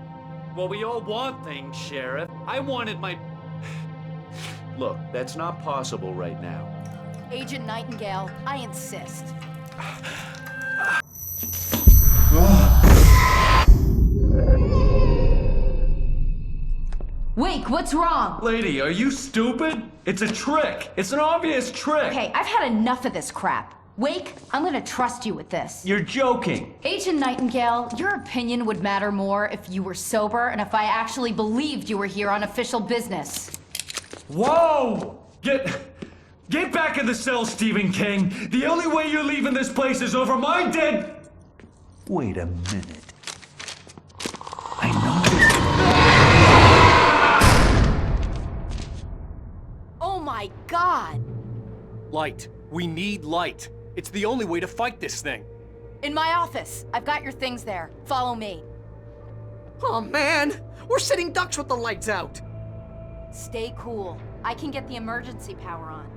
Well, we all want things, Sheriff. I wanted my... Look, that's not possible right now. Agent Nightingale, I insist. Wake, what's wrong? Lady, are you stupid? It's a trick. It's an obvious trick. Okay, I've had enough of this crap. Wake, I'm gonna trust you with this. You're joking. Agent Nightingale, your opinion would matter more if you were sober and if I actually believed you were here on official business. Whoa! Get back in the cell, Stephen King. The only way you're leaving this place is over my dead... Wait a minute. I know... Oh my God! Light. We need light. It's the only way to fight this thing. In my office. I've got your things there. Follow me. Oh man, we're sitting ducks with the lights out. Stay cool. I can get the emergency power on.